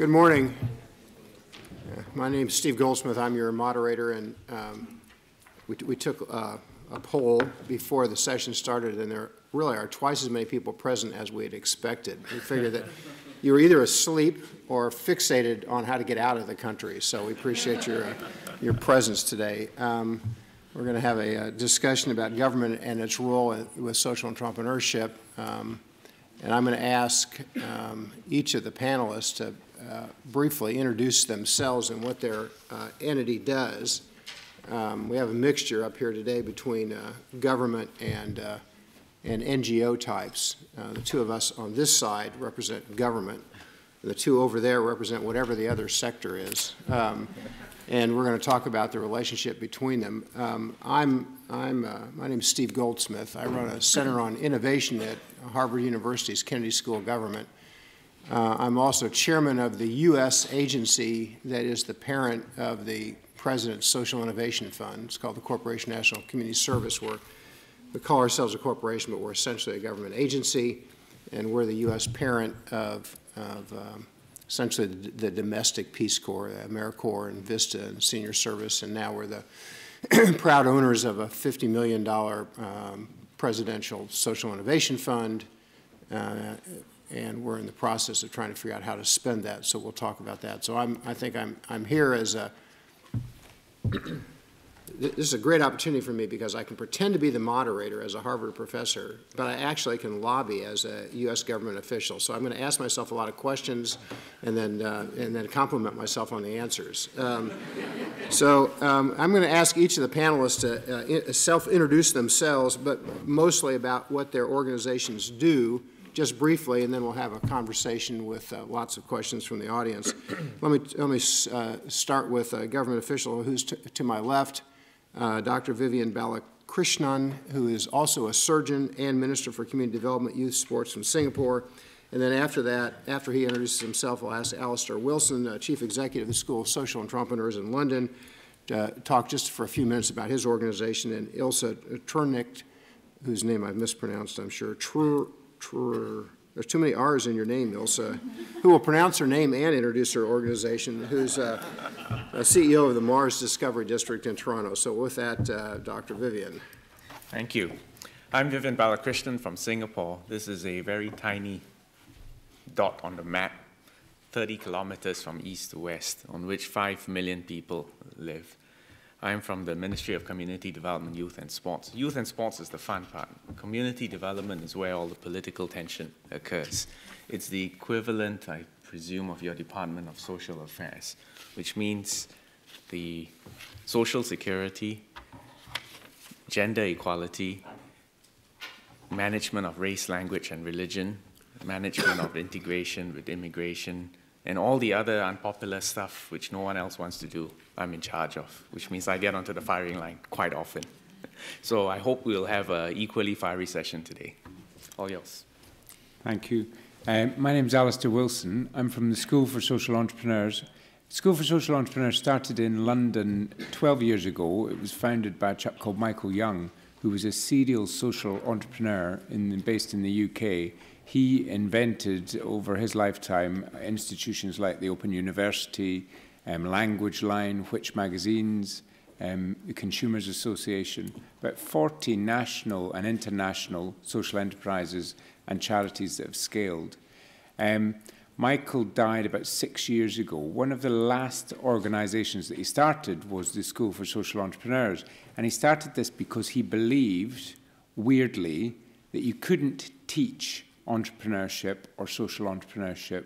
Good morning. My name is Steve Goldsmith. I'm your moderator, and we took a poll before the session started, and there really are twice as many people present as we had expected. We figured that you were either asleep or fixated on how to get out of the country, so we appreciate your presence today. We're going to have a discussion about government and its role with social entrepreneurship, and I'm going to ask each of the panelists to briefly introduce themselves and what their entity does. We have a mixture up here today between government and NGO types. The two of us on this side represent government. The two over there represent whatever the other sector is. And we're going to talk about the relationship between them. My name is Steve Goldsmith. I run a Center on Innovation at Harvard University's Kennedy School of Government. I'm also chairman of the U.S. agency that is the parent of the President's Social Innovation Fund. It's called the Corporation National Community Service. We call ourselves a corporation, but we're essentially a government agency, and we're the U.S. parent of essentially the domestic Peace Corps, AmeriCorps and Vista and Senior Service, and now we're the proud owners of a $50 million Presidential Social Innovation Fund, and we're in the process of trying to figure out how to spend that, so we'll talk about that. So I think I'm here as a this is a great opportunity for me because I can pretend to be the moderator as a Harvard professor, but I actually can lobby as a U.S. government official. So I'm going to ask myself a lot of questions and then compliment myself on the answers. I'm going to ask each of the panelists to self-introduce themselves, but mostly about what their organizations do, just briefly, and then we'll have a conversation with lots of questions from the audience. Let me start with a government official who's to my left. Dr. Vivian Balakrishnan, who is also a surgeon and Minister for Community Development, Youth Sports from Singapore. And then after that, after he introduces himself, I'll ask Alistair Wilson, Chief Executive of the School of Social Entrepreneurs in London, to talk just for a few minutes about his organization, and Ilse Trnicht, whose name I've mispronounced, I'm sure. There's too many R's in your name, Ilse, who will pronounce her name and introduce her organization, who's a CEO of the Mars Discovery District in Toronto. So with that, Dr. Vivian. Thank you. I'm Vivian Balakrishnan from Singapore. This is a very tiny dot on the map, 30 kilometers from east to west, on which 5 million people live. I'm from the Ministry of Community Development, Youth and Sports. Youth and sports is the fun part. Community development is where all the political tension occurs. It's the equivalent, I presume, of your Department of Social Affairs, which means the social security, gender equality, management of race, language, and religion, management of integration with immigration, and all the other unpopular stuff which no one else wants to do, I'm in charge of, which means I get onto the firing line quite often. So I hope we'll have an equally fiery session today. All yours. Thank you. My name is Alistair Wilson. I'm from the School for Social Entrepreneurs. The School for Social Entrepreneurs started in London 12 years ago. It was founded by a chap called Michael Young, who was a serial social entrepreneur based in the UK. He invented, over his lifetime, institutions like the Open University, Language Line, Which magazines, the Consumers Association, about 40 national and international social enterprises and charities that have scaled. Michael died about 6 years ago. One of the last organizations that he started was the School for Social Entrepreneurs, and he started this because he believed, weirdly, that you couldn't teach entrepreneurship or social entrepreneurship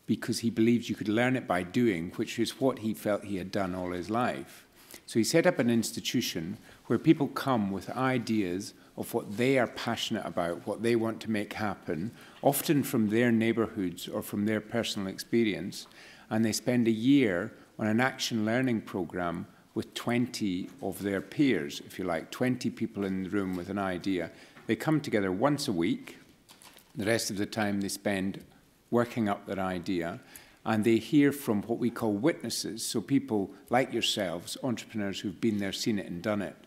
because he believed you could learn it by doing, which is what he felt he had done all his life. So he set up an institution where people come with ideas of what they are passionate about, what they want to make happen, often from their neighborhoods or from their personal experience, and they spend a year on an action learning program with 20 of their peers, if you like, 20 people in the room with an idea. They come together once a week. The rest of the time they spend working up that idea, and they hear from what we call witnesses, so people like yourselves, entrepreneurs who've been there, seen it and done it.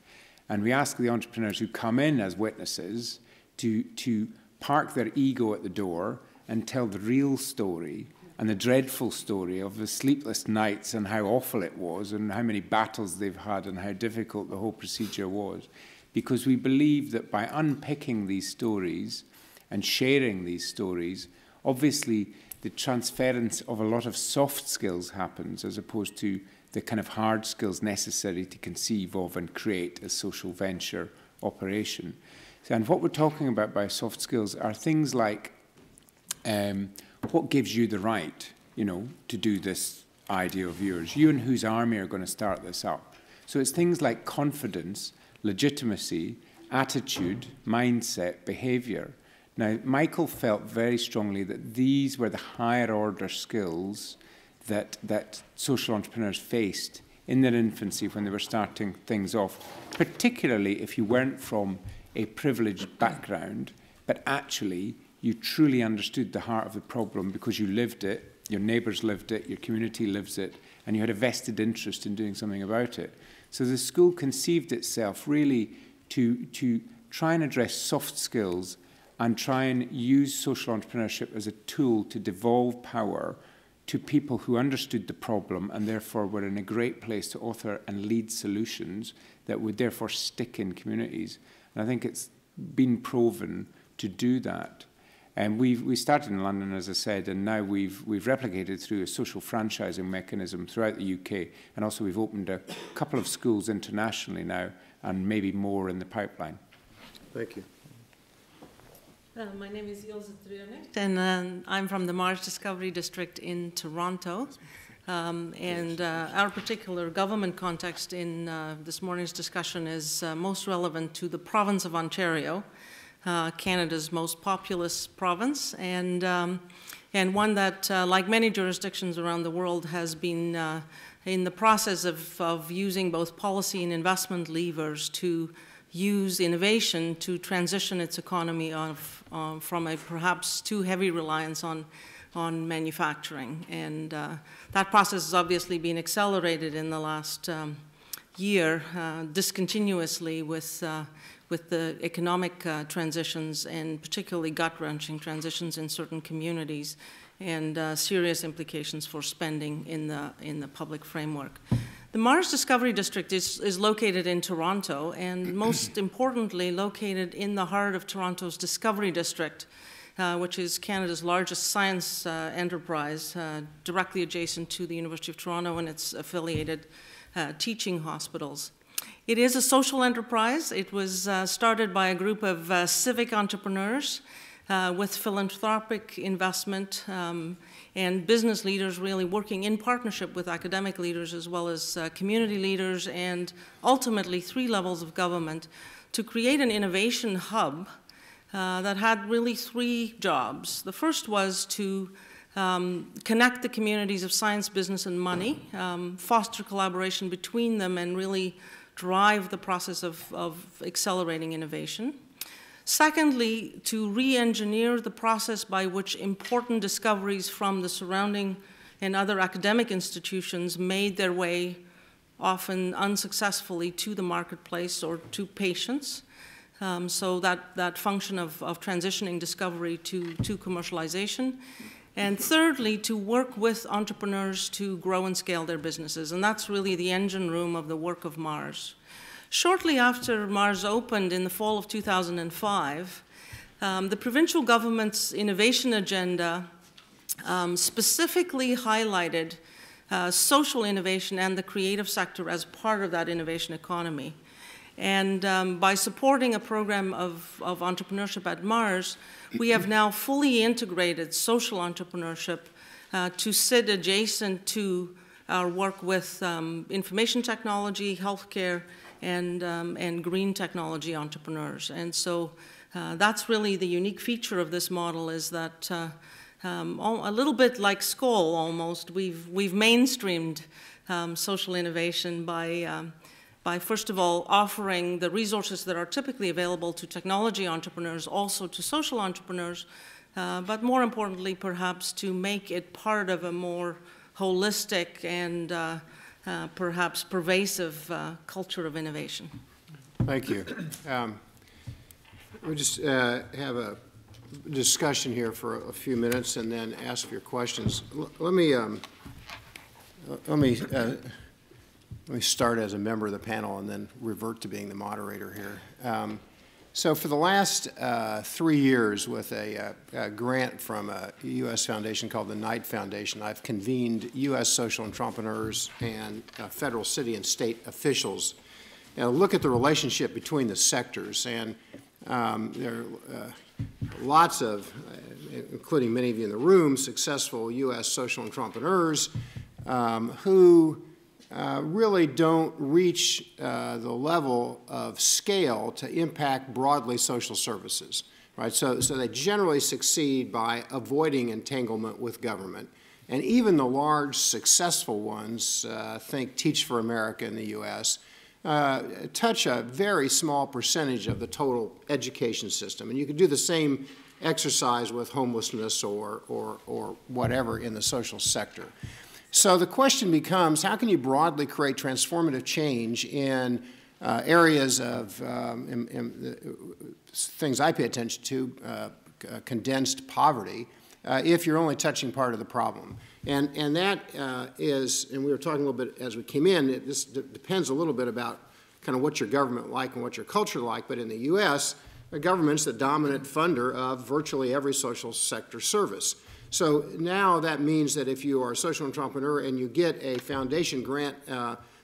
And we ask the entrepreneurs who come in as witnesses to park their ego at the door and tell the real story and the dreadful story of the sleepless nights and how awful it was and how many battles they've had and how difficult the whole procedure was. Because we believe that by unpicking these stories and sharing these stories, obviously the transference of a lot of soft skills happens as opposed to the kind of hard skills necessary to conceive of and create a social venture operation. So, and what we're talking about by soft skills are things like what gives you the right, you know, to do this idea of yours? You and whose army are going to start this up? So it's things like confidence, legitimacy, attitude, mindset, behavior. Now, Michael felt very strongly that these were the higher order skills that social entrepreneurs faced in their infancy when they were starting things off, particularly if you weren't from a privileged background, but actually you truly understood the heart of the problem because you lived it, your neighbours lived it, your community lives it, and you had a vested interest in doing something about it. So the school conceived itself really to try and address soft skills and try and use social entrepreneurship as a tool to devolve power to people who understood the problem and therefore were in a great place to author and lead solutions that would therefore stick in communities. And I think it's been proven to do that. And we started in London, as I said, and now we've replicated through a social franchising mechanism throughout the UK, and also we've opened a couple of schools internationally now, and maybe more in the pipeline. Thank you. My name is Ilse Treurnig, and I'm from the Mars Discovery District in Toronto. Our particular government context in this morning's discussion is most relevant to the province of Ontario, Canada's most populous province, and one that, like many jurisdictions around the world, has been in the process of using both policy and investment levers to use innovation to transition its economy from a perhaps too heavy reliance on manufacturing. And that process has obviously been accelerated in the last year discontinuously with the economic transitions and particularly gut-wrenching transitions in certain communities and serious implications for spending in the public framework. The Mars Discovery District is located in Toronto, and most importantly located in the heart of Toronto's Discovery District, which is Canada's largest science enterprise, directly adjacent to the University of Toronto and its affiliated teaching hospitals. It is a social enterprise. It was started by a group of civic entrepreneurs with philanthropic investment and business leaders really working in partnership with academic leaders as well as community leaders and ultimately 3 levels of government to create an innovation hub that had really 3 jobs. The first was to connect the communities of science, business, and money, foster collaboration between them, and really drive the process of accelerating innovation. Secondly, to re-engineer the process by which important discoveries from the surrounding and other academic institutions made their way, often unsuccessfully, to the marketplace or to patients. So that function of transitioning discovery to commercialization. And thirdly, to work with entrepreneurs to grow and scale their businesses. And that's really the engine room of the work of Mars. Shortly after Mars opened in the fall of 2005, the provincial government's innovation agenda specifically highlighted social innovation and the creative sector as part of that innovation economy. And by supporting a program of entrepreneurship at Mars, we have now fully integrated social entrepreneurship to sit adjacent to our work with information technology, healthcare, and green technology entrepreneurs. And so that's really the unique feature of this model, is that a little bit like Skoll almost, we've mainstreamed social innovation by first of all offering the resources that are typically available to technology entrepreneurs also to social entrepreneurs, but more importantly perhaps to make it part of a more holistic and perhaps pervasive culture of innovation. Thank you. We just have discussion here for a few minutes and then ask your questions. Let me start as a member of the panel and then revert to being the moderator here. So for the last 3 years, with a grant from a U.S. foundation called the Knight Foundation, I've convened U.S. social entrepreneurs and federal, city, and state officials and look at the relationship between the sectors. And there are lots of, including many of you in the room, successful U.S. social entrepreneurs who really don't reach the level of scale to impact broadly social services, right? So they generally succeed by avoiding entanglement with government. And even the large successful ones, think Teach for America in the U.S., touch a very small percentage of the total education system. And you could do the same exercise with homelessness or whatever in the social sector. So the question becomes, how can you broadly create transformative change in areas of things I pay attention to, condensed poverty, if you're only touching part of the problem? And that is, and we were talking a little bit as we came in, this depends a little bit about kind of what your government like and what your culture like, but in the U.S., the government's the dominant funder of virtually every social sector service. So now that means that if you are a social entrepreneur and you get a foundation grant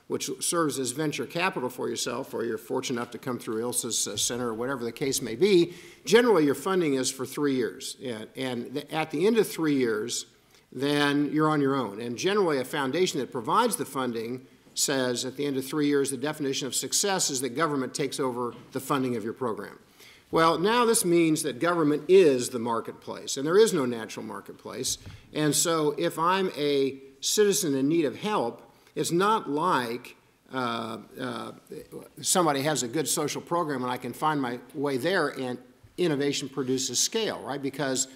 which serves as venture capital for yourself, or you're fortunate enough to come through ILSA's center or whatever the case may be, generally your funding is for 3 years. And at the end of 3 years, then you're on your own. And generally a foundation that provides the funding says at the end of 3 years, the definition of success is that government takes over the funding of your program. Well, now this means that government is the marketplace, and there is no natural marketplace. And so if I'm a citizen in need of help, it's not like somebody has a good social program and I can find my way there and innovation produces scale, right? Because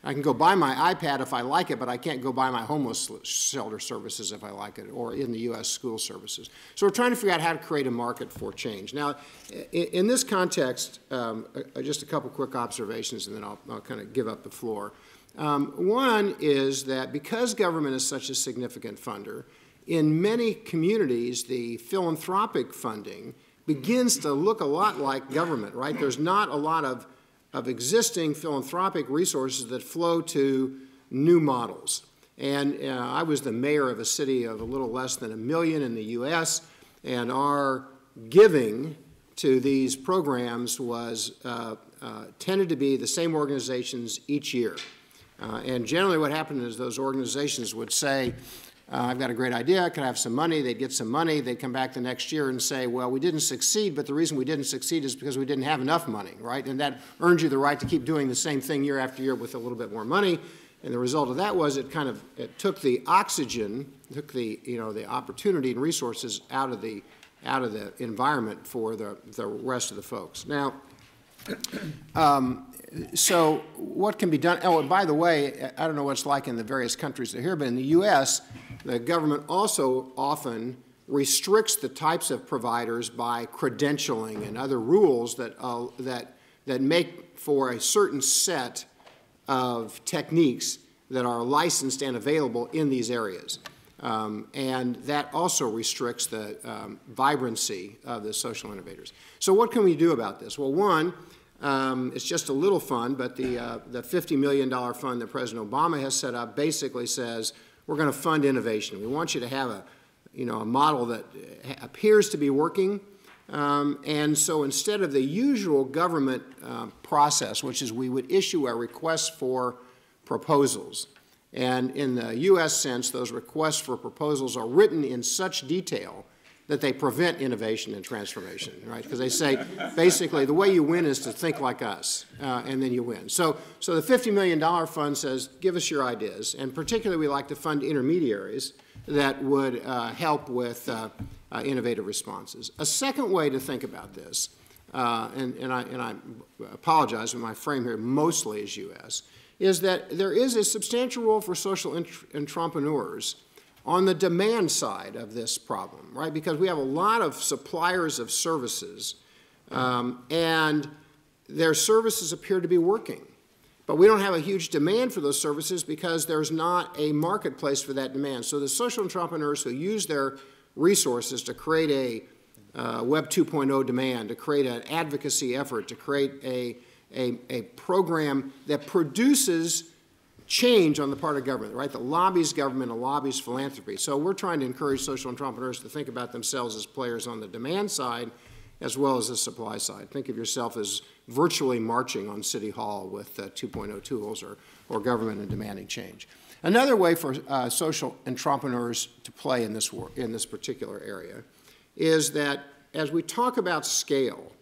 I can go buy my iPad if I like it, but I can't go buy my homeless shelter services if I like it, or in the U.S. school services. So we're trying to figure out how to create a market for change. Now, in this context, just a couple quick observations, and then I'll kind of give up the floor. One is that because government is such a significant funder, in many communities, the philanthropic funding begins to look a lot like government, right? There's not a lot of existing philanthropic resources that flow to new models. And I was the mayor of a city of a little less than 1 million in the U.S., and our giving to these programs was tended to be the same organizations each year. And generally what happened is those organizations would say, I've got a great idea, can I have some money? They'd get some money, they'd come back the next year and say, well, we didn't succeed, but the reason we didn't succeed is because we didn't have enough money, right? And that earns you the right to keep doing the same thing year after year with a little bit more money. And the result of that was it took the oxygen, took the, the opportunity and resources out of the environment for the rest of the folks. Now, so what can be done? Oh, and by the way, I don't know what it's like in the various countries that are here, but in the U.S., the government also often restricts the types of providers by credentialing and other rules that make for a certain set of techniques that are licensed and available in these areas. And that also restricts the vibrancy of the social innovators. So what can we do about this? Well, one, it's just a little fund, but the $50 million fund that President Obama has set up basically says we're going to fund innovation. We want you to have a model that appears to be working. And so instead of the usual government process, which is we would issue a request for proposals, and in the U.S. sense, those requests for proposals are written in such detail that they prevent innovation and transformation, right? Because they say, basically, the way you win is to think like us, and then you win. So the $50 million fund says, give us your ideas, and particularly we like to fund intermediaries that would help with innovative responses. A second way to think about this, and I apologize, but my frame here mostly is U.S., is that there is a substantial role for social entrepreneurs on the demand side of this problem, right? Because we have a lot of suppliers of services, and their services appear to be working. but we don't have a huge demand for those services because there's not a marketplace for that demand. So the social entrepreneurs who use their resources to create a Web 2.0 demand, to create an advocacy effort, to create a program that produces change on the part of government, right? That lobbies government and lobbies philanthropy. So we're trying to encourage social entrepreneurs to think about themselves as players on the demand side as well as the supply side. Think of yourself as virtually marching on City Hall with 2.0 tools or government and demanding change. Another way for social entrepreneurs to play in this particular area is that as we talk about scale,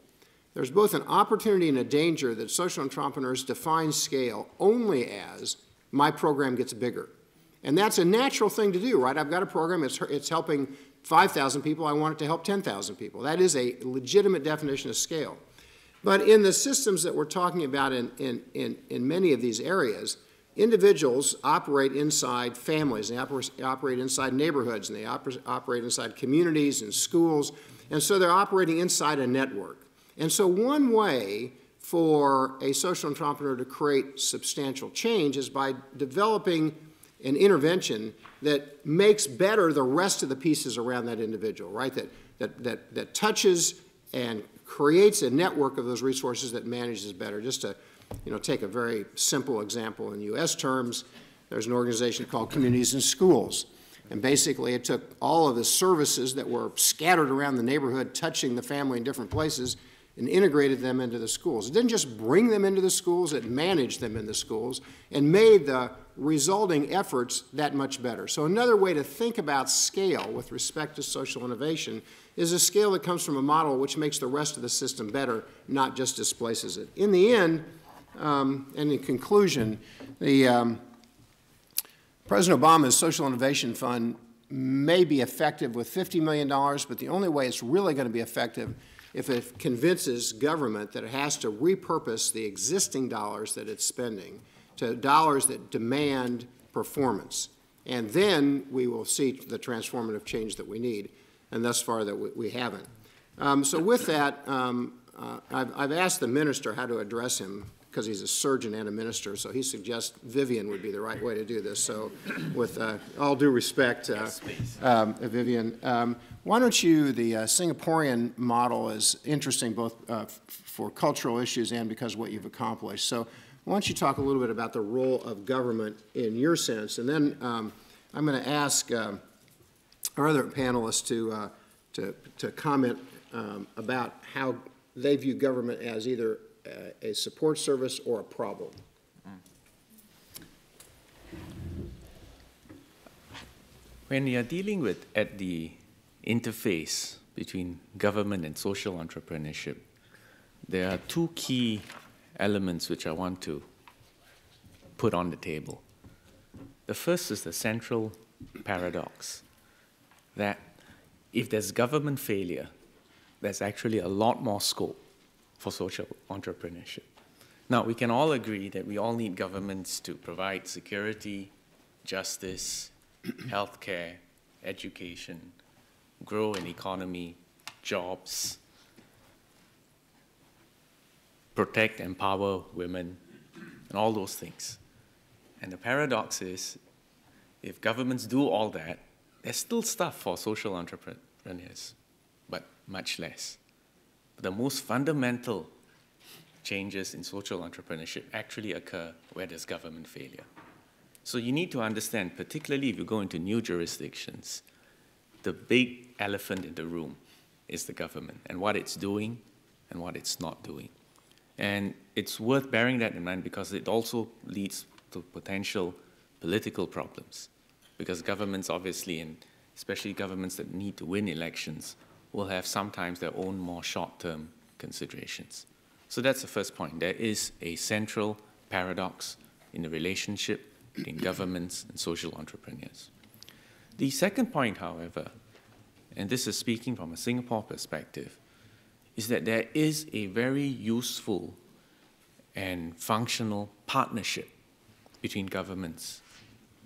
there's both an opportunity and a danger that social entrepreneurs define scale only as my program gets bigger. And that's a natural thing to do, right? I've got a program, it's helping 5,000 people, I want it to help 10,000 people. That is a legitimate definition of scale. But in the systems that we're talking about in many of these areas, individuals operate inside families, they operate inside neighborhoods, and they operate inside communities and schools, and so they're operating inside a network. And so one way for a social entrepreneur to create substantial change is by developing an intervention that makes better the rest of the pieces around that individual, right? That touches and creates a network of those resources that manages better. Just to take a very simple example in U.S. terms, there's an organization called Communities in Schools. And basically it took all of the services that were scattered around the neighborhood, touching the family in different places, and integrated them into the schools. It didn't just bring them into the schools, it managed them in the schools and made the resulting efforts that much better. So another way to think about scale with respect to social innovation is a scale that comes from a model which makes the rest of the system better, not just displaces it. In the end, and in conclusion, President Obama's Social Innovation Fund may be effective with $50 million, but the only way it's really going to be effective if it convinces government that it has to repurpose the existing dollars that it's spending to dollars that demand performance. And then we will see the transformative change that we need, and thus far that we haven't. So with that, I've asked the minister how to address him, because he's a surgeon and a minister, so he suggests Vivian would be the right way to do this. So with all due respect, Vivian, why don't you, the Singaporean model is interesting both for cultural issues and because of what you've accomplished. So why don't you talk a little bit about the role of government in your sense, and then I'm going to ask our other panelists to comment about how they view government as either a support service or a problem. When you are dealing with at the interface between government and social entrepreneurship, there are two key elements which I want to put on the table. The first is the central paradox that if there's government failure, there's actually a lot more scope for social entrepreneurship. Now, we can all agree that we all need governments to provide security, justice, healthcare, education, grow an economy, jobs, protect, empower women, and all those things. And the paradox is, if governments do all that, there's still stuff for social entrepreneurs, but much less. The most fundamental changes in social entrepreneurship actually occur where there's government failure. So you need to understand, particularly if you go into new jurisdictions, the big elephant in the room is the government and what it's doing and what it's not doing. And it's worth bearing that in mind because it also leads to potential political problems. Because governments obviously, and especially governments that need to win elections, will have sometimes their own more short-term considerations. So that's the first point. There is a central paradox in the relationship between governments and social entrepreneurs. The second point, however, and this is speaking from a Singapore perspective, is that there is a very useful and functional partnership between governments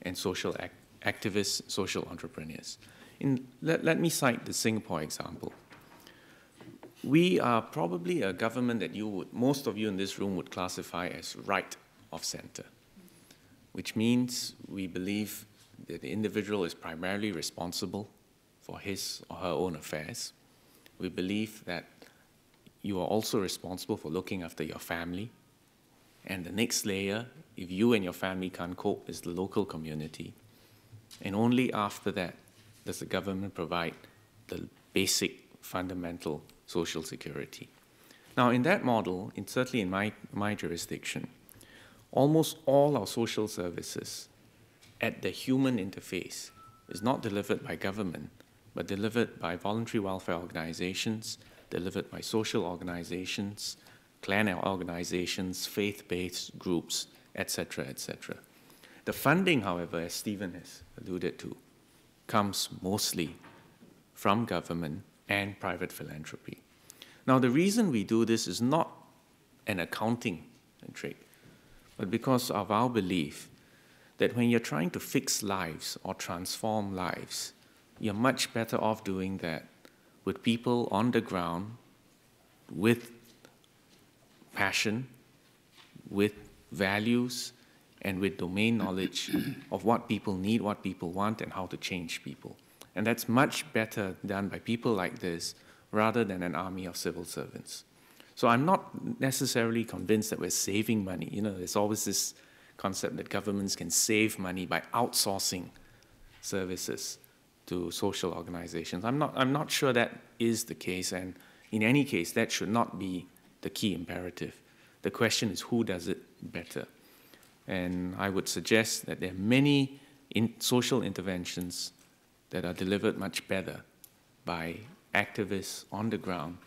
and social activists, social entrepreneurs. Let me cite the Singapore example. We are probably a government that most of you in this room would classify as right of center, which means we believe that the individual is primarily responsible for his or her own affairs. We believe that you are also responsible for looking after your family. And the next layer, if you and your family can't cope, is the local community. And only after that does the government provide the basic fundamental social security. Now, in that model, certainly in my jurisdiction, almost all our social services at the human interface is not delivered by government, but delivered by voluntary welfare organizations, delivered by social organizations, clan organizations, faith-based groups, etc., etc. The funding, however, as Stephen has alluded to, comes mostly from government and private philanthropy. Now, the reason we do this is not an accounting trick, but because of our belief that when you're trying to fix lives or transform lives, you're much better off doing that with people on the ground, with passion, with values, and with domain knowledge of what people need, what people want, and how to change people. And that's much better done by people like this rather than an army of civil servants. So I'm not necessarily convinced that we're saving money. You know, there's always this concept that governments can save money by outsourcing services to social organizations. I'm not sure that is the case, and in any case, that should not be the key imperative. The question is who does it better? And I would suggest that there are many social interventions that are delivered much better by activists on the ground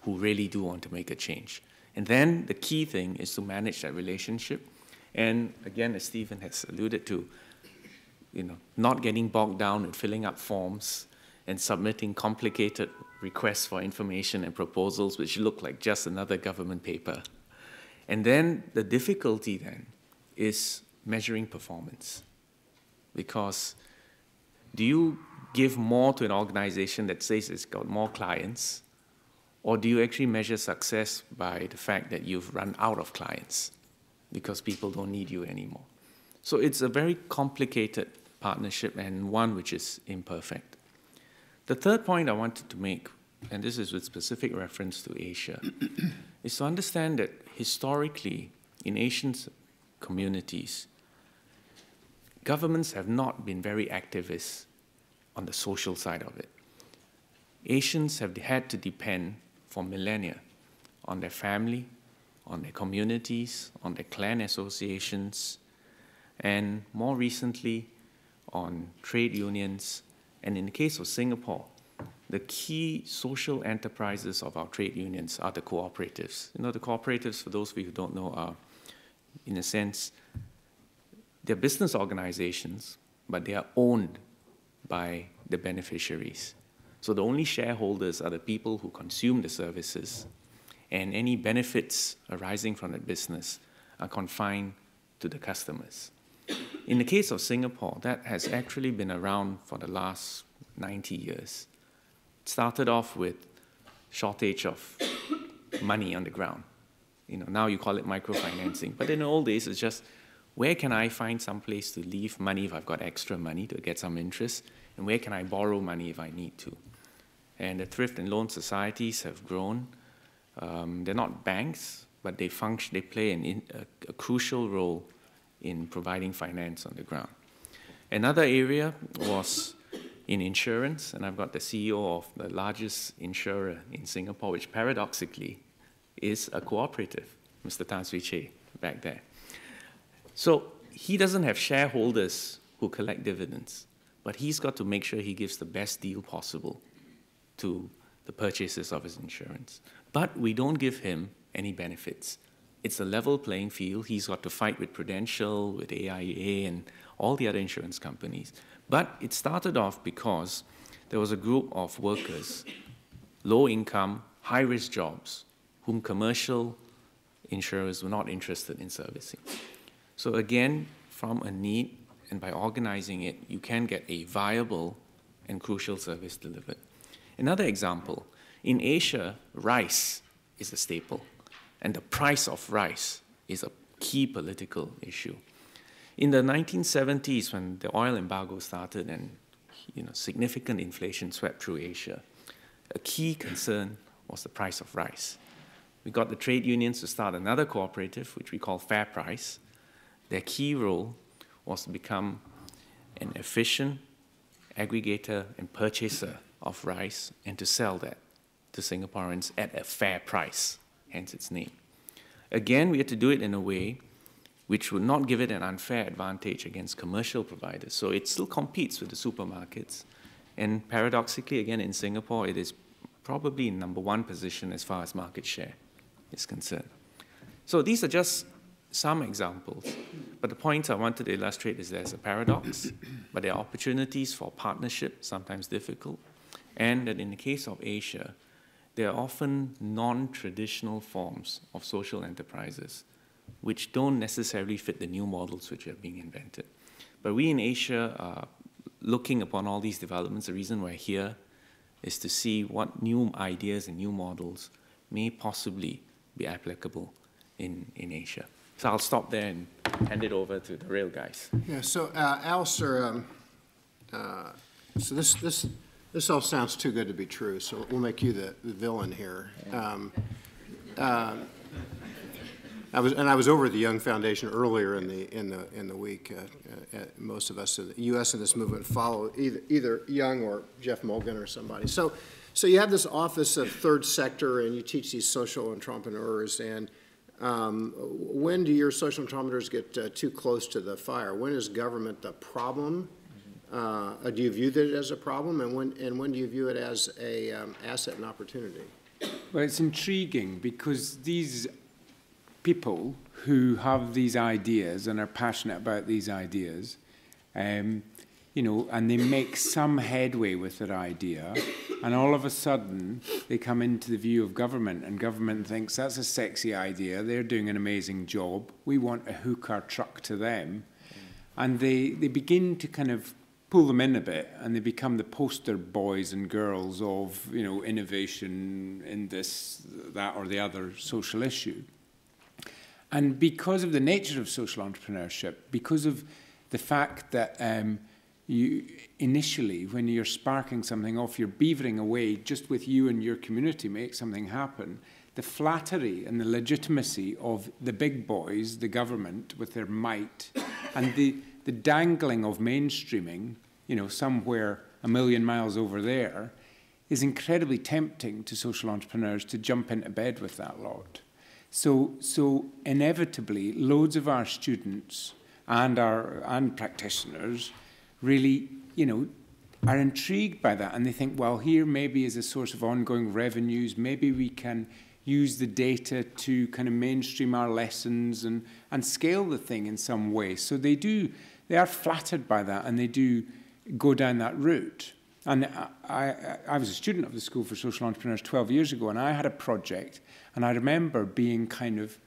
who really do want to make a change. And then the key thing is to manage that relationship. And again, as Stephen has alluded to, not getting bogged down in filling up forms and submitting complicated requests for information and proposals which look like just another government paper. And then the difficulty then is measuring performance. Because do you give more to an organization that says it's got more clients, or do you actually measure success by the fact that you've run out of clients because people don't need you anymore? So it's a very complicated partnership and one which is imperfect. The third point I wanted to make, and this is with specific reference to Asia, is to understand that historically in Asian communities, governments have not been very activist on the social side of it. Asians have had to depend for millennia on their family, on their communities, on their clan associations, and more recently on trade unions. And in the case of Singapore, the key social enterprises of our trade unions are the cooperatives. You know, the cooperatives, for those of you who don't know, are, in a sense, they're business organizations, but they are owned by the beneficiaries. So the only shareholders are the people who consume the services, and any benefits arising from that business are confined to the customers. In the case of Singapore, that has actually been around for the last 90 years. It started off with shortage of money on the ground. Now you call it microfinancing. But in the old days, it's just, where can I find some place to leave money if I've got extra money to get some interest? And where can I borrow money if I need to? And the thrift and loan societies have grown. They're not banks, but they play a crucial role in providing finance on the ground. Another area was in insurance, and I've got the CEO of the largest insurer in Singapore, which paradoxically is a cooperative, Mr. Tan Swee Chee, back there. So he doesn't have shareholders who collect dividends, but he's got to make sure he gives the best deal possible to the purchasers of his insurance. But we don't give him any benefits. It's a level playing field. He's got to fight with Prudential, with AIA, and all the other insurance companies. But it started off because there was a group of workers, low income, high risk jobs, whom commercial insurers were not interested in servicing. So again, from a need, and by organizing it, you can get a viable and crucial service delivered. Another example, in Asia, rice is a staple, and the price of rice is a key political issue. In the 1970s, when the oil embargo started and significant inflation swept through Asia, a key concern was the price of rice. We got the trade unions to start another cooperative, which we call Fair Price. Their key role was to become an efficient aggregator and purchaser of rice and to sell that to Singaporeans at a fair price, hence its name. Again, we had to do it in a way which would not give it an unfair advantage against commercial providers. So it still competes with the supermarkets. And paradoxically, again, in Singapore, it is probably in #1 position as far as market share is concerned. So these are just some examples. But the point I wanted to illustrate is there's a paradox, but there are opportunities for partnership, sometimes difficult, and that in the case of Asia, there are often non-traditional forms of social enterprises which don't necessarily fit the new models which are being invented. But we in Asia are looking upon all these developments. The reason we're here is to see what new ideas and new models may possibly be applicable in Asia. So I'll stop there and hand it over to the real guys. Yeah, so Alistair, so this all sounds too good to be true, so we'll make you the villain here. I was over at the Young Foundation earlier in the week. Most of us in the U.S. in this movement follow either Young or Jeff Mulgan or somebody. So you have this Office of Third Sector, and you teach these social entrepreneurs. And when do your social entrepreneurs get too close to the fire? When is government the problem? Do you view that as a problem, and when do you view it as a asset and opportunity? Well, it's intriguing because these people who have these ideas and are passionate about these ideas, and they make some headway with their idea, and all of a sudden they come into the view of government, and government thinks that's a sexy idea, they're doing an amazing job, we want to hook our truck to them, and they begin to kind of pull them in a bit, and they become the poster boys and girls of innovation in this, that, or the other social issue. And because of the nature of social entrepreneurship, because of the fact that you initially, when you're sparking something off, you're beavering away just with you and your community, make something happen, the flattery and the legitimacy of the big boys, the government, with their might, and the dangling of mainstreaming, somewhere a million miles over there, is incredibly tempting to social entrepreneurs to jump into bed with that lot. So inevitably, loads of our students and practitioners really, are intrigued by that, and they think, well, here maybe is a source of ongoing revenues. Maybe we can use the data to kind of mainstream our lessons and scale the thing in some way. So they are flattered by that, and they do go down that route. And I was a student of the School for Social Entrepreneurs 12 years ago, and I had a project, and I remember being kind of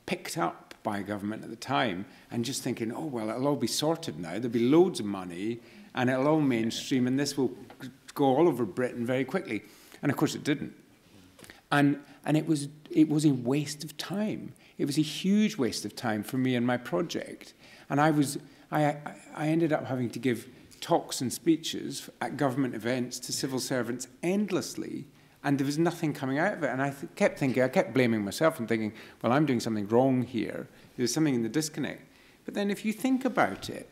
picked up by government at the time and just thinking, oh, well, it'll all be sorted now. There'll be loads of money, and it'll all mainstream, and this will go all over Britain very quickly. And, of course, it didn't. And it was a waste of time. It was a huge waste of time for me and my project. And I ended up having to give talks and speeches at government events to civil servants endlessly, and there was nothing coming out of it. And I kept blaming myself and thinking, well, I'm doing something wrong here. There's something in the disconnect. But then if you think about it,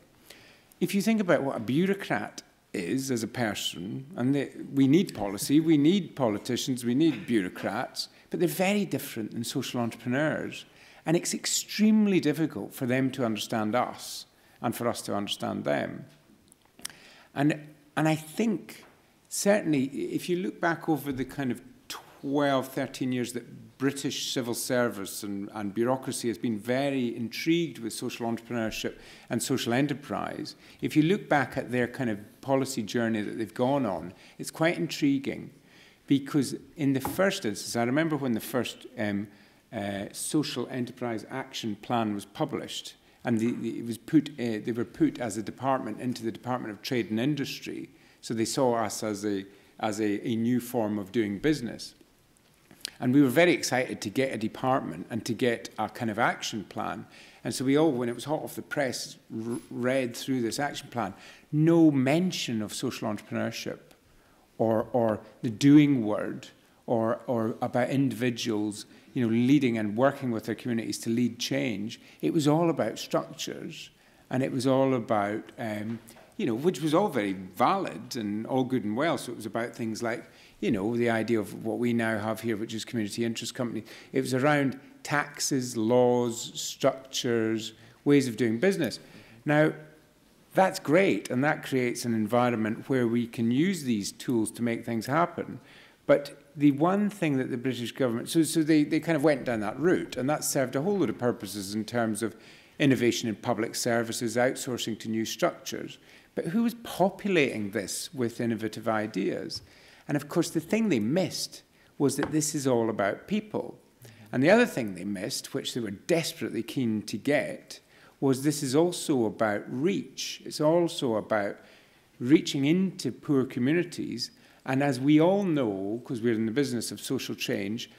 if you think about what a bureaucrat is as a person, and we need policy, we need politicians, we need bureaucrats, but they're very different than social entrepreneurs. And it's extremely difficult for them to understand us and for us to understand them. And I think, certainly, if you look back over the kind of 12, 13 years that British civil service and bureaucracy has been very intrigued with social entrepreneurship and social enterprise, if you look back at their kind of policy journey that they've gone on, it's quite intriguing. Because in the first instance, I remember when the first Social Enterprise Action Plan was published, and they were put as a department into the Department of Trade and Industry. So they saw us as a new form of doing business. And we were very excited to get a department and to get a kind of action plan. And so we all, when it was hot off the press, read through this action plan. No mention of social entrepreneurship or the doing word or about individuals, you know, leading and working with their communities to lead change. It was all about structures, and it was all about, you know, which was all very valid and all good and well. So it was about things like, you know, the idea of what we now have here, which is community interest company. It was around taxes, laws, structures, ways of doing business. Now, that's great, and that creates an environment where we can use these tools to make things happen. But the one thing that the British government, so they kind of went down that route, and that served a whole lot of purposes in terms of innovation in public services, outsourcing to new structures. But who was populating this with innovative ideas? And of course, the thing they missed was that this is all about people. And the other thing they missed, which they were desperately keen to get, was this is also about reach. It's also about reaching into poor communities. And as we all know, because we're in the business of social change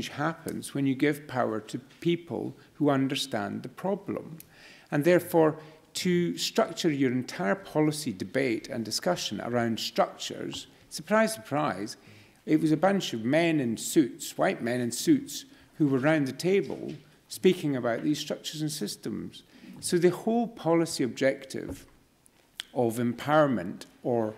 happens when you give power to people who understand the problem. And therefore, to structure your entire policy debate and discussion around structures, surprise, surprise, it was a bunch of men in suits, white men in suits, who were round the table speaking about these structures and systems. So the whole policy objective of empowerment or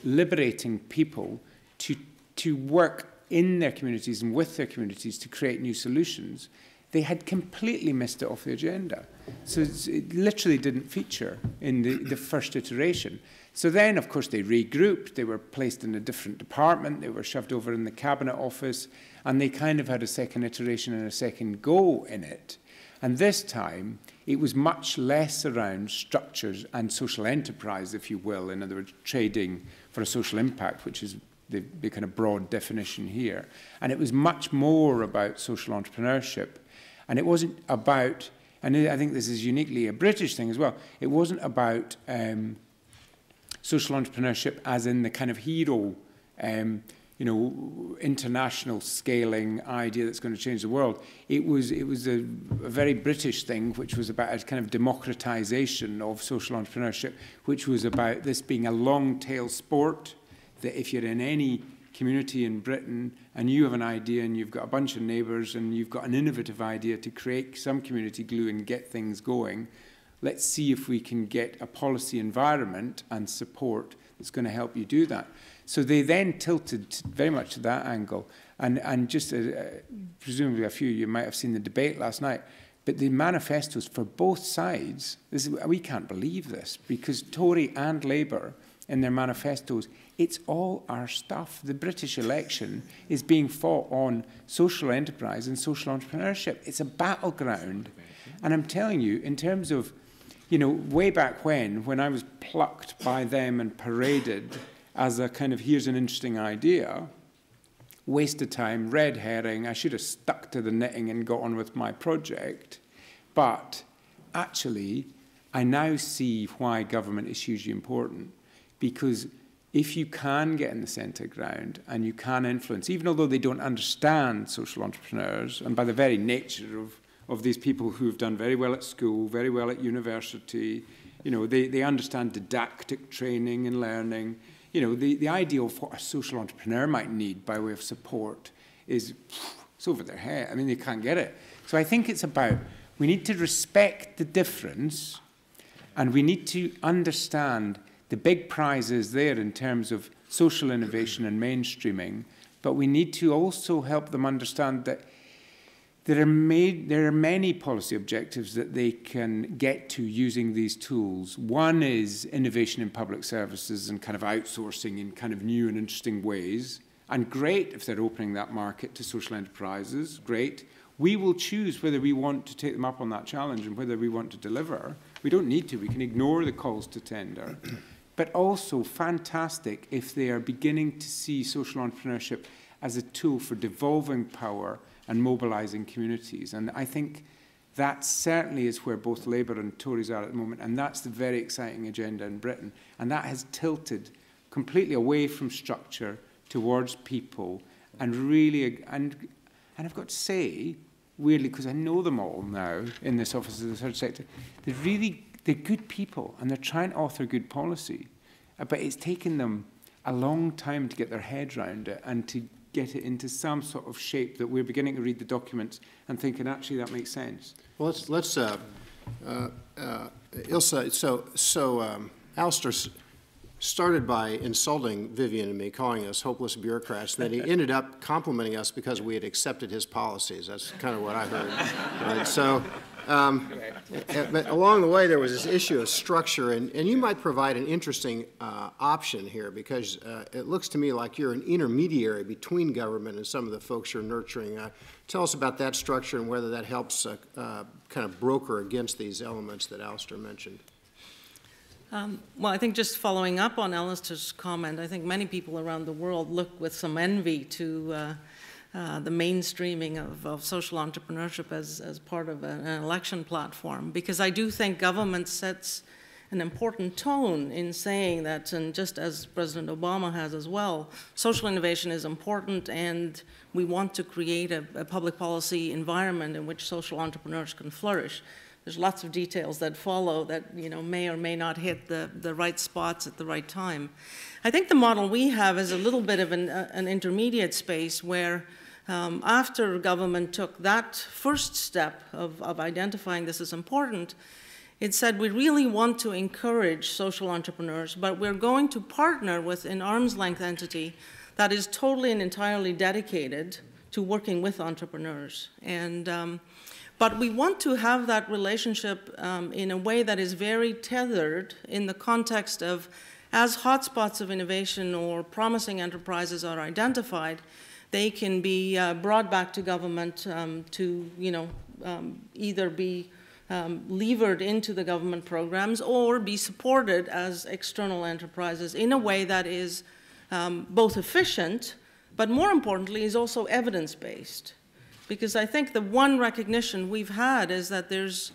liberating people to work in their communities and with their communities to create new solutions, they had completely missed it off the agenda. So it literally didn't feature in the first iteration. So then, of course, they regrouped. They were placed in a different department. They were shoved over in the cabinet office. And they kind of had a second iteration and a second go in it. And this time, it was much less around structures and social enterprise, if you will. In other words, trading for a social impact, which is the kind of broad definition here. And it was much more about social entrepreneurship. And it wasn't about, and I think this is uniquely a British thing as well, it wasn't about social entrepreneurship as in the kind of hero, you know, international scaling idea that's going to change the world. It was a very British thing, which was about a kind of democratization of social entrepreneurship, which was about this being a long-tail sport, that if you're in any community in Britain and you have an idea and you've got a bunch of neighbours and you've got an innovative idea to create some community glue and get things going, let's see if we can get a policy environment and support that's going to help you do that. So they then tilted very much to that angle. And just presumably a few of you might have seen the debate last night, but the manifestos for both sides, we can't believe this, because Tory and Labour in their manifestos, it's all our stuff. The British election is being fought on social enterprise and social entrepreneurship. It's a battleground. And I'm telling you, in terms of, you know, way back when I was plucked by them and paraded as a kind of, here's an interesting idea, waste of time, red herring, I should have stuck to the knitting and got on with my project. But actually, I now see why government is hugely important. Because if you can get in the centre ground and you can influence, even although they don't understand social entrepreneurs, and by the very nature of these people who've done very well at school, very well at university, you know, they understand didactic training and learning. You know, the idea of what a social entrepreneur might need by way of support is, it's over their head. I mean, they can't get it. So I think it's about, we need to respect the difference, and we need to understand the big prize is there in terms of social innovation and mainstreaming, but we need to also help them understand that there are many policy objectives that they can get to using these tools. One is innovation in public services and kind of outsourcing in kind of new and interesting ways. And great if they're opening that market to social enterprises, great. We will choose whether we want to take them up on that challenge and whether we want to deliver. We don't need to, we can ignore the calls to tender. But also fantastic if they are beginning to see social entrepreneurship as a tool for devolving power and mobilising communities. And I think that certainly is where both Labour and Tories are at the moment, and that's the very exciting agenda in Britain. And that has tilted completely away from structure towards people and really, and I've got to say, weirdly, because I know them all now in this Office of the Third Sector, they're good people, and they're trying to author good policy, but it's taken them a long time to get their heads around it and to get it into some sort of shape that we're beginning to read the documents and thinking, actually, that makes sense. Well, Ilse, Alistair started by insulting Vivian and me, calling us hopeless bureaucrats. Then he ended up complimenting us because we had accepted his policies. That's kind of what I heard. Right? So, but along the way, there was this issue of structure, and you might provide an interesting option here, because it looks to me like you're an intermediary between government and some of the folks you're nurturing. Tell us about that structure and whether that helps kind of broker against these elements that Alistair mentioned. Well, I think just following up on Alistair's comment, I think many people around the world look with some envy to the mainstreaming of social entrepreneurship as part of an election platform, because I do think government sets an important tone in saying that, and just as President Obama has as well, social innovation is important, and we want to create a public policy environment in which social entrepreneurs can flourish. There's lots of details that follow that may or may not hit the right spots at the right time. I think the model we have is a little bit of an intermediate space where after government took that first step of identifying this as important, it said we really want to encourage social entrepreneurs, but we're going to partner with an arm's length entity that is totally and entirely dedicated to working with entrepreneurs. But we want to have that relationship in a way that is very tethered in the context of, as hotspots of innovation or promising enterprises are identified, they can be brought back to government to either be levered into the government programs or be supported as external enterprises in a way that is both efficient, but more importantly is also evidence-based. Because I think the one recognition we've had is that there's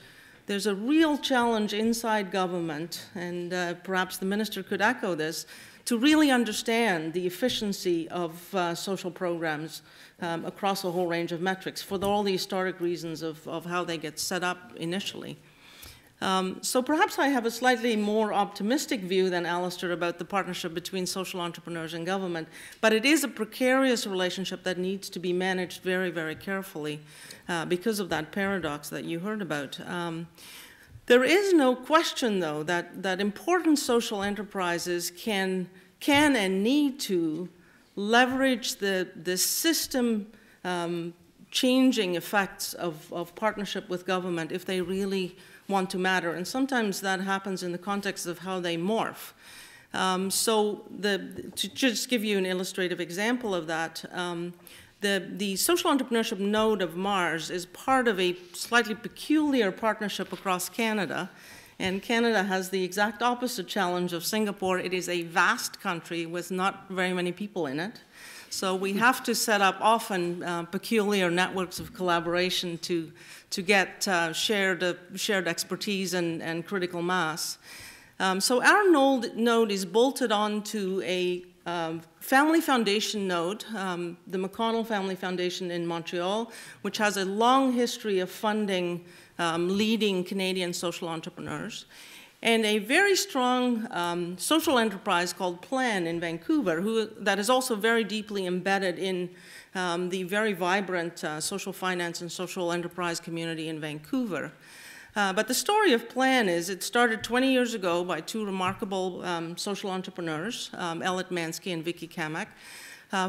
a real challenge inside government, and perhaps the minister could echo this, to really understand the efficiency of social programs across a whole range of metrics for all the historic reasons of how they get set up initially. So perhaps I have a slightly more optimistic view than Alistair about the partnership between social entrepreneurs and government, but it is a precarious relationship that needs to be managed very, very carefully because of that paradox that you heard about. There is no question, though, that important social enterprises can and need to leverage the system changing effects of partnership with government if they really want to matter. And sometimes that happens in the context of how they morph. To just give you an illustrative example of that, the social entrepreneurship node of Mars is part of a slightly peculiar partnership across Canada. And Canada has the exact opposite challenge of Singapore. It is a vast country with not very many people in it. So we have to set up often peculiar networks of collaboration to get shared expertise and critical mass. So our node is bolted onto a family foundation node, the McConnell Family Foundation in Montreal, which has a long history of funding leading Canadian social entrepreneurs, and a very strong social enterprise called Plan in Vancouver, that is also very deeply embedded in the very vibrant social finance and social enterprise community in Vancouver. But the story of Plan is it started 20 years ago by two remarkable social entrepreneurs, Elliot Mansky and Vicky Kamak,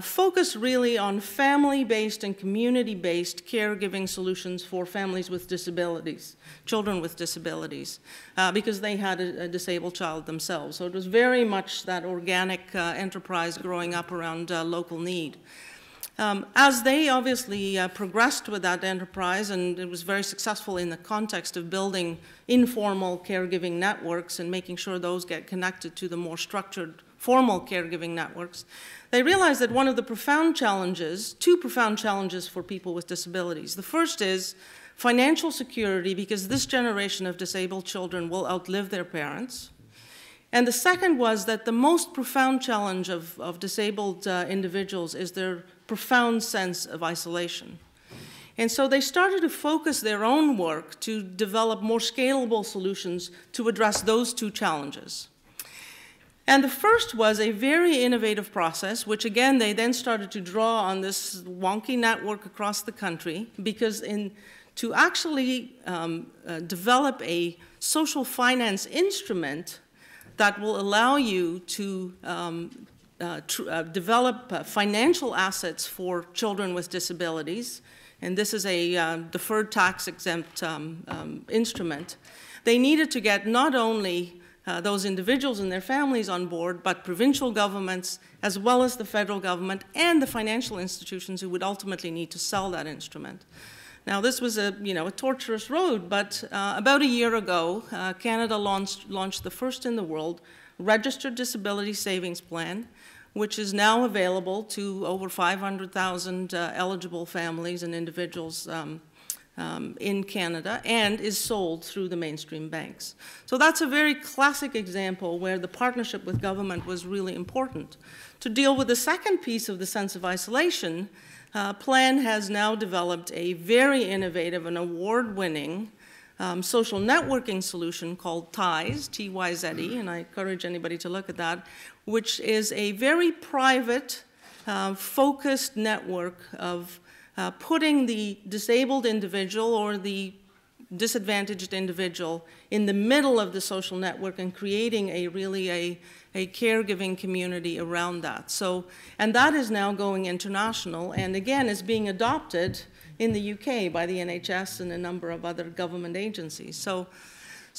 focused really on family-based and community-based caregiving solutions for families with disabilities, children with disabilities, because they had a disabled child themselves. So it was very much that organic enterprise growing up around local need. As they obviously progressed with that enterprise, and it was very successful in the context of building informal caregiving networks and making sure those get connected to the more structured formal caregiving networks, they realized that one of the profound challenges, two profound challenges for people with disabilities. The first is financial security, because this generation of disabled children will outlive their parents. And the second was that the most profound challenge of disabled individuals is their profound sense of isolation. And so they started to focus their own work to develop more scalable solutions to address those two challenges. And the first was a very innovative process, which again, they then started to draw on this wonky network across the country, because to actually develop a social finance instrument that will allow you to develop financial assets for children with disabilities, and this is a deferred tax exempt instrument. They needed to get not only those individuals and their families on board, but provincial governments, as well as the federal government and the financial institutions who would ultimately need to sell that instrument. Now, this was a torturous road, but about a year ago, Canada launched the first in the world registered disability savings plan, which is now available to over 500,000 eligible families and individuals in Canada, and is sold through the mainstream banks. So that's a very classic example where the partnership with government was really important. To deal with the second piece of the sense of isolation, Plan has now developed a very innovative and award-winning social networking solution called TIZE, T-Y-Z-E, and I encourage anybody to look at that, which is a very private, focused network of putting the disabled individual or the disadvantaged individual in the middle of the social network and creating a caregiving community around that. So, and that is now going international, and again is being adopted in the UK by the NHS and a number of other government agencies. So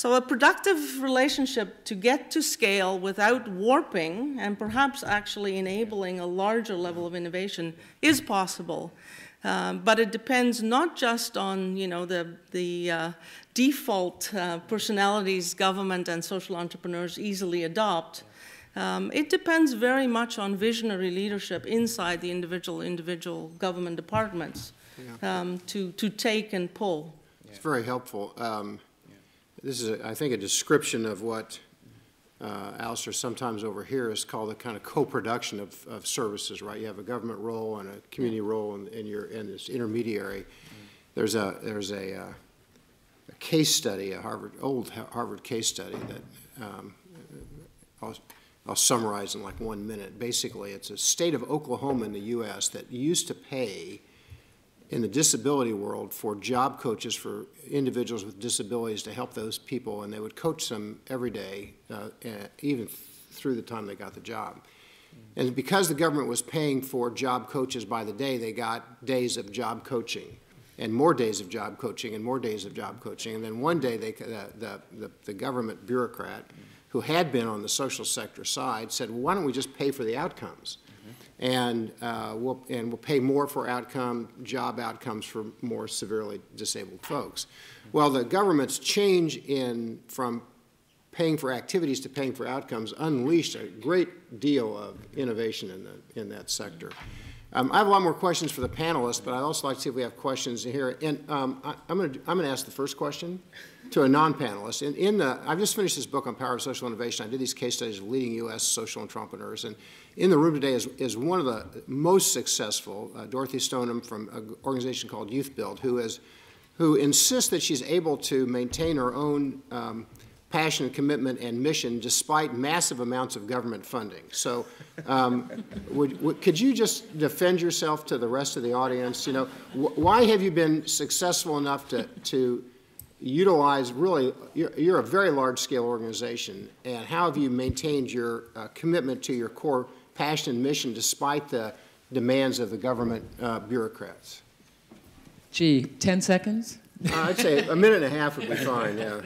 a productive relationship to get to scale without warping and perhaps actually enabling a larger level of innovation is possible. But it depends not just on the default personalities government and social entrepreneurs easily adopt. It depends very much on visionary leadership inside the individual government departments to take and pull. It's very helpful. This is, I think, a description of what Alistair sometimes over here is called a kind of co-production of services, right? You have a government role and a community role, and you're in this intermediary. There's a case study, old Harvard case study that I'll summarize in like 1 minute. Basically, it's a state of Oklahoma in the U.S. that used to pay in the disability world for job coaches for individuals with disabilities to help those people, and they would coach them every day, even through the time they got the job. And because the government was paying for job coaches by the day, they got days of job coaching, and more days of job coaching, and more days of job coaching. And then one day, the government bureaucrat, who had been on the social sector side, said, well, why don't we just pay for the outcomes? And we'll pay more for job outcomes for more severely disabled folks. Well, the government's change from paying for activities to paying for outcomes unleashed a great deal of innovation in that sector. I have a lot more questions for the panelists, but I'd also like to see if we have questions here. And I'm going to ask the first question to a non-panelist. I've just finished this book on power of social innovation. I did these case studies of leading U.S. social entrepreneurs. And in the room today is one of the most successful, Dorothy Stoneham from an organization called Youth Build, who insists that she's able to maintain her own passion, commitment, and mission despite massive amounts of government funding. So could you just defend yourself to the rest of the audience? Why have you been successful enough to utilize, really, you're a very large-scale organization, and how have you maintained your commitment to your core passion and mission despite the demands of the government bureaucrats? Gee, 10 seconds? I'd say a minute and a half would be fine, yeah.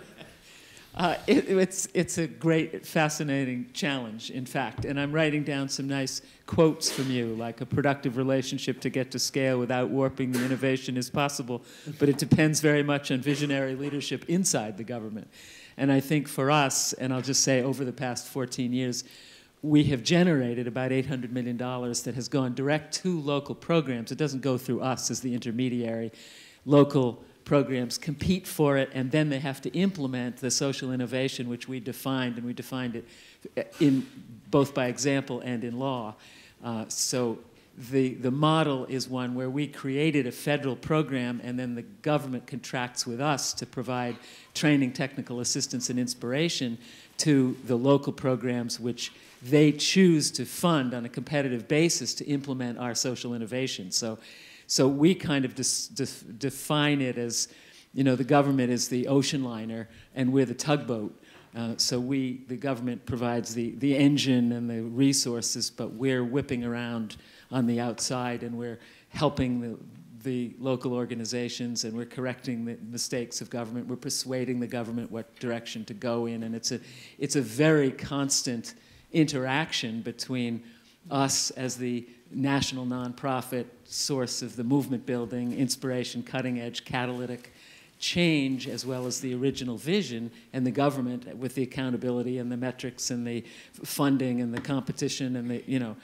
It's a great, fascinating challenge, in fact, and I'm writing down some nice quotes from you, like a productive relationship to get to scale without warping the innovation is possible, but it depends very much on visionary leadership inside the government. And I think for us, and I'll just say over the past 14 years, we have generated about $800 million that has gone direct to local programs. It doesn't go through us as the intermediary. Local programs compete for it, and then they have to implement the social innovation which we defined, and we defined it in both by example and in law. So the model is one where we created a federal program, and then the government contracts with us to provide training, technical assistance, and inspiration to the local programs which they choose to fund on a competitive basis to implement our social innovation. So we kind of define it as, you know, the government is the ocean liner and we're the tugboat. So the government provides the engine and the resources, but we're whipping around on the outside, and we're helping the local organizations, and we're correcting the mistakes of government. We're persuading the government what direction to go in, and it's a very constant interaction between us as the national nonprofit source of the movement building, inspiration, cutting edge, catalytic change, as well as the original vision, and the government with the accountability and the metrics and the funding and the competition and the, you know,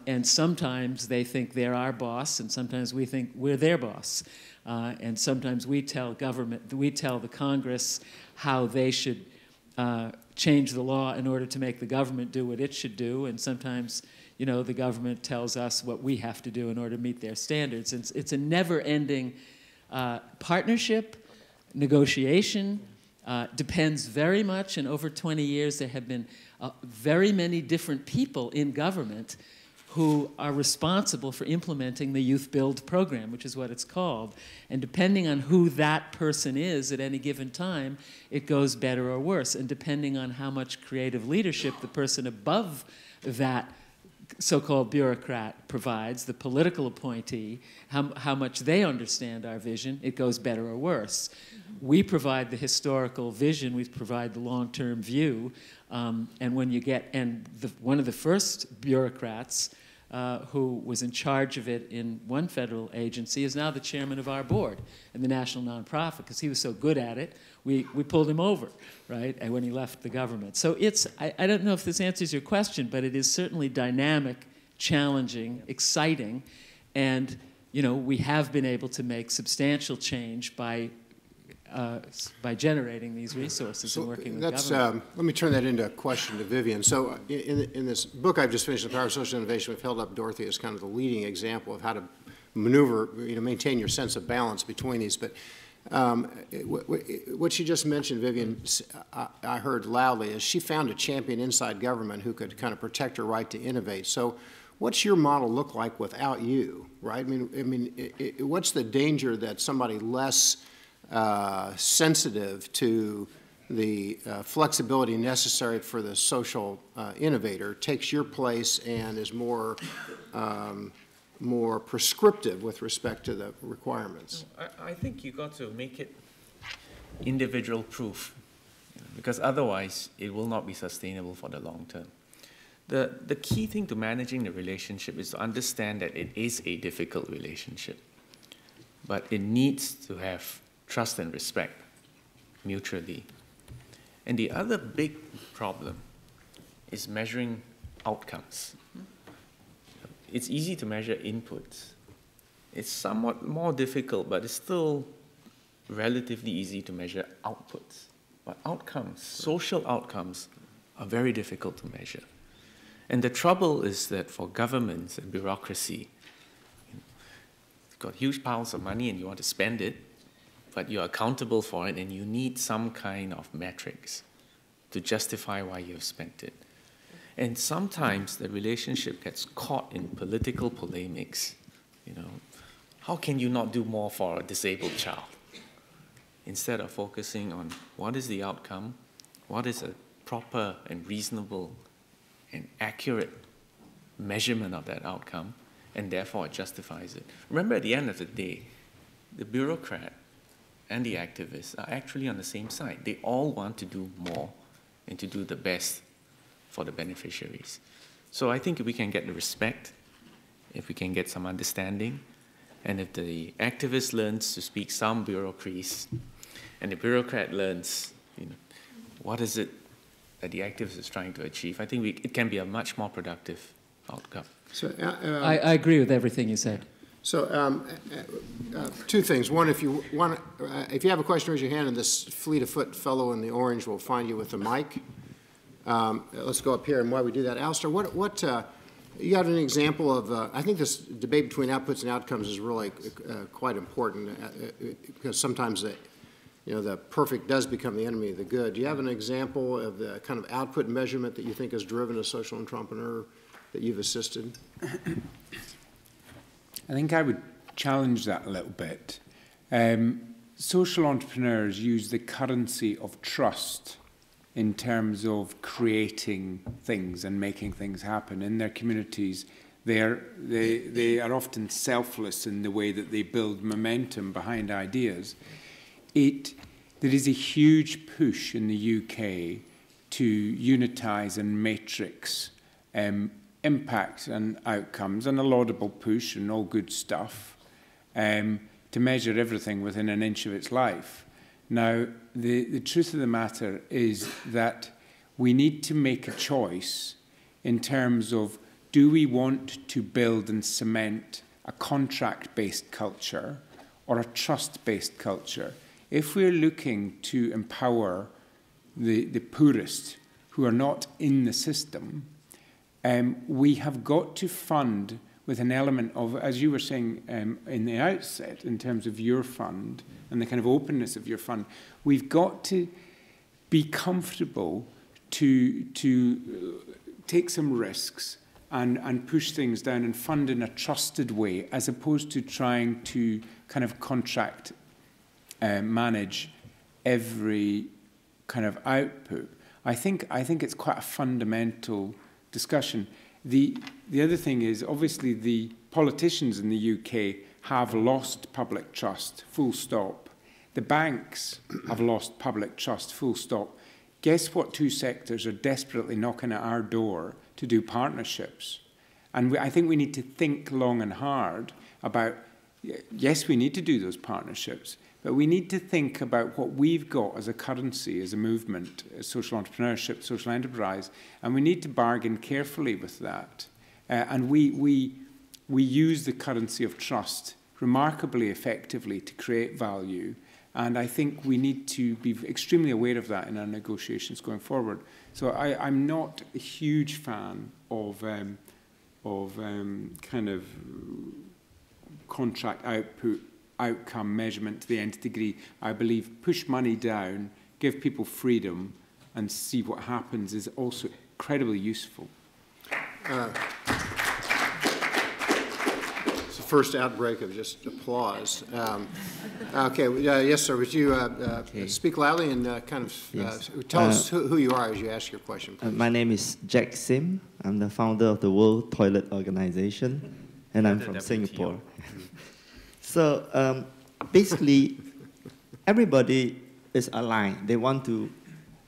and sometimes they think they're our boss, and sometimes we think we're their boss. And sometimes we tell the Congress how they should change the law in order to make the government do what it should do, and sometimes, you know, the government tells us what we have to do in order to meet their standards. It's a never-ending partnership, negotiation, depends very much, and over 20 years there have been very many different people in government who are responsible for implementing the Youth Build program, which is what it's called. And depending on who that person is at any given time, it goes better or worse. And depending on how much creative leadership the person above that so-called bureaucrat provides, the political appointee, how much they understand our vision, it goes better or worse. We provide the historical vision, we provide the long-term view, and when you get, one of the first bureaucrats who was in charge of it in one federal agency is now the chairman of our board in the national nonprofit, because he was so good at it, we pulled him over, right, and when he left the government. So it's, I don't know if this answers your question, but it is certainly dynamic, challenging, exciting, and, you know, we have been able to make substantial change by generating these resources and working with government. Let me turn that into a question to Vivian. So in this book I've just finished, The Power of Social Innovation, we've held up Dorothy as kind of the leading example of how to maneuver, you know, maintain your sense of balance between these. But what she just mentioned, Vivian, I heard loudly, is she found a champion inside government who could kind of protect her right to innovate. So what's your model look like without you, right? I mean, what's the danger that somebody less sensitive to the flexibility necessary for the social innovator takes your place and is more prescriptive with respect to the requirements? I think you got to make it individual proof, because otherwise it will not be sustainable for the long term. The key thing to managing the relationship is to understand that it is a difficult relationship, but it needs to have trust and respect mutually. And the other big problem is measuring outcomes. It's easy to measure inputs. It's somewhat more difficult, but it's still relatively easy to measure outputs. But outcomes, social outcomes, are very difficult to measure. And the trouble is that for governments and bureaucracy, you've got huge piles of money and you want to spend it, but you're accountable for it, and you need some kind of metrics to justify why you've spent it. And sometimes the relationship gets caught in political polemics. You know, how can you not do more for a disabled child? Instead of focusing on what is the outcome, what is a proper and reasonable and accurate measurement of that outcome, and therefore it justifies it. Remember, at the end of the day, the bureaucrat and the activists are actually on the same side. They all want to do more and to do the best for the beneficiaries. So I think if we can get the respect, if we can get some understanding, and if the activist learns to speak some bureaucracies, and the bureaucrat learns, you know, what is it that the activist is trying to achieve, I think it can be a much more productive outcome. So, I agree with everything you said. So two things. One, if you have a question, raise your hand, and this fleet-of-foot fellow in the orange will find you with the mic. Let's go up here. And while we do that, Alistair, you have an example of, I think this debate between outputs and outcomes is really quite important because sometimes the perfect does become the enemy of the good. Do you have an example of the kind of output measurement that you think has driven a social entrepreneur that you've assisted? I think I would challenge that a little bit. Social entrepreneurs use the currency of trust in terms of creating things and making things happen. In their communities, they are often selfless in the way that they build momentum behind ideas. There is a huge push in the UK to unitize and matrix impact and outcomes, and a laudable push and all good stuff, to measure everything within an inch of its life. Now, the truth of the matter is that we need to make a choice in terms of, do we want to build and cement a contract-based culture or a trust-based culture? If we're looking to empower the poorest who are not in the system, we have got to fund with an element of, as you were saying in the outset, in terms of your fund and the kind of openness of your fund, we've got to be comfortable to take some risks and push things down and fund in a trusted way, as opposed to trying to kind of contract manage every kind of output. I think it's quite a fundamental discussion. The other thing is, obviously, the politicians in the UK have lost public trust, full stop. The banks have lost public trust, full stop. Guess what two sectors are desperately knocking at our door to do partnerships? And I think we need to think long and hard about, yes, we need to do those partnerships, but we need to think about what we've got as a currency, as a movement, as social entrepreneurship, social enterprise, and we need to bargain carefully with that. And we use the currency of trust remarkably effectively to create value, and I think we need to be extremely aware of that in our negotiations going forward. So I'm not a huge fan of kind of contract outcome measurement to the nth degree. I believe push money down, give people freedom, and see what happens is also incredibly useful. It's the first outbreak of just applause. Okay, yes, sir. Would you speak loudly and kind of tell us who you are as you ask your question, please? My name is Jack Sim. I'm the founder of the World Toilet Organization, and I'm from Singapore. So basically, everybody is aligned. They want to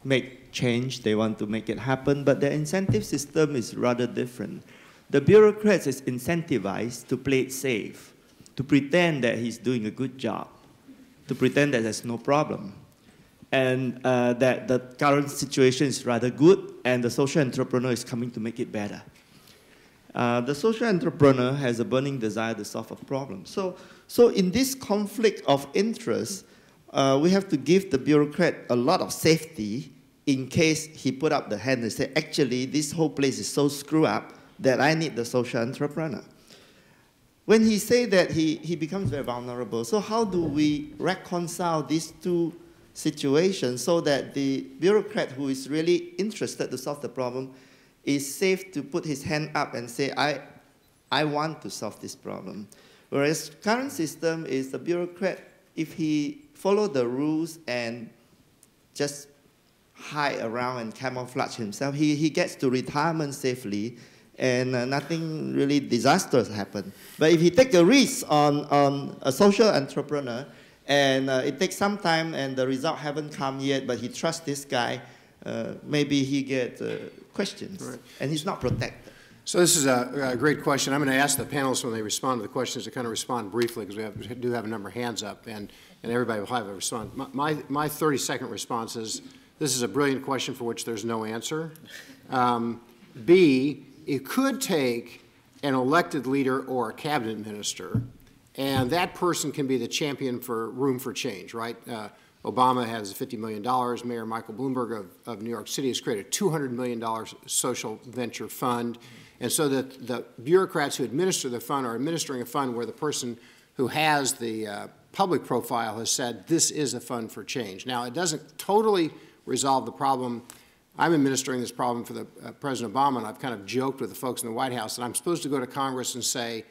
make change. They want to make it happen. But the incentive system is rather different. The bureaucrats is incentivized to play it safe, to pretend that he's doing a good job, to pretend that there's no problem, and that the current situation is rather good, and the social entrepreneur is coming to make it better. The social entrepreneur has a burning desire to solve a problem. So in this conflict of interest, we have to give the bureaucrat a lot of safety in case he put up the hand and say, actually, this whole place is so screwed up that I need the social entrepreneur. When he say that, he becomes very vulnerable. So how do we reconcile these two situations so that the bureaucrat who is really interested to solve the problem is safe to put his hand up and say, I want to solve this problem. Whereas current system is the bureaucrat, if he follow the rules and just hide around and camouflage himself, he gets to retirement safely and nothing really disastrous happen. But if he take a risk on a social entrepreneur and it takes some time and the result haven't come yet, but he trusts this guy, maybe he gets questions, right, and he's not protected. So this is a great question. I'm going to ask the panelists when they respond to the questions to kind of respond briefly, because we do have a number of hands up, and everybody will have a response. My 30-second response is, this is a brilliant question for which there's no answer. B, it could take an elected leader or a cabinet minister And that person can be the champion for room for change, right? Obama has $50 million. Mayor Michael Bloomberg of New York City has created a $200 million social venture fund. And so that the bureaucrats who administer the fund are administering a fund where the person who has the public profile has said, this is a fund for change. Now, it doesn't totally resolve the problem. I'm administering this problem for the President Obama, and I've kind of joked with the folks in the White House that I'm supposed to go to Congress and say,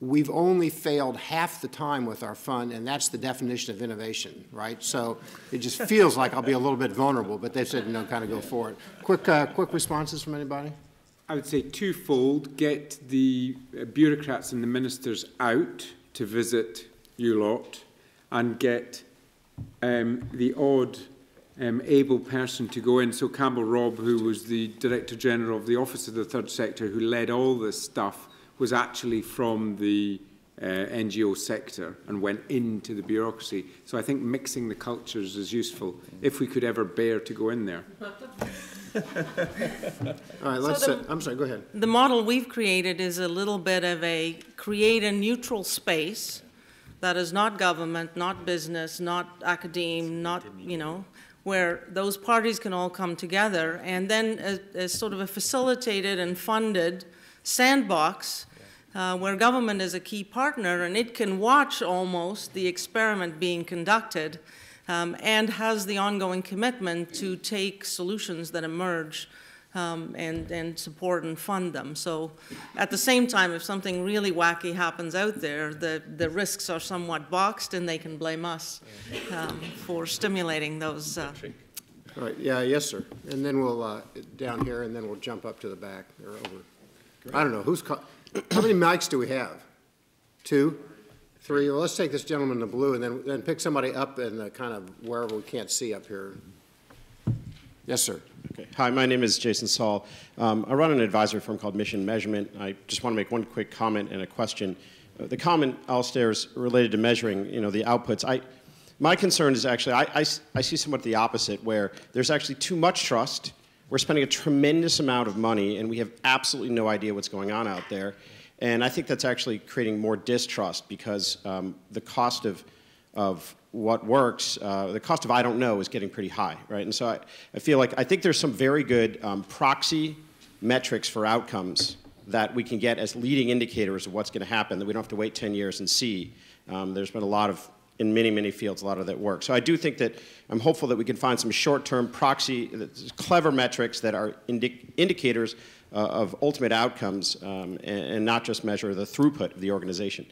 we've only failed half the time with our fund, and that's the definition of innovation, right? So it just feels like I'll be a little bit vulnerable, but they said, no, kind of go for it. Quick responses from anybody? I would say twofold. Get the bureaucrats and the ministers out to visit you lot, and get the odd able person to go in. So Campbell Robb, who was the Director General of the Office of the Third Sector, who led all this stuff, was actually from the NGO sector and went into the bureaucracy. So I think mixing the cultures is useful, if we could ever bear to go in there. All right, let's, I'm sorry, go ahead. The model we've created is a little bit of a create a neutral space that is not government, not business, not academe, not, you know, where those parties can all come together, and then as sort of a facilitated and funded sandbox where government is a key partner, and it can watch almost the experiment being conducted and has the ongoing commitment to take solutions that emerge and support and fund them. So at the same time, if something really wacky happens out there, the risks are somewhat boxed, and they can blame us for stimulating those. All right, yeah, yes, sir. And then we'll, down here, and then we'll jump up to the back or over. Great. I don't know, how many mics do we have? 2? 3? Well, let's take this gentleman in the blue, and then pick somebody up in the kind of wherever we can't see up here. Yes, sir. Okay. Hi, my name is Jason Saul. I run an advisory firm called Mission Measurement. I just want to make one quick comment and a question. The comment, Alistair, is related to measuring, you know, the outputs. My concern is actually, I see somewhat the opposite, where there's actually too much trust. We're spending a tremendous amount of money, and we have absolutely no idea what's going on out there. And I think that's actually creating more distrust, because the cost of what works, the cost of I don't know is getting pretty high, right? And so I feel like, I think there's some very good proxy metrics for outcomes that we can get as leading indicators of what's going to happen, that we don't have to wait 10 years and see. There's been a lot of, in many, many fields, a lot of that work. So I do think that I'm hopeful that we can find some short-term proxy, clever metrics that are indicators of ultimate outcomes and not just measure the throughput of the organization.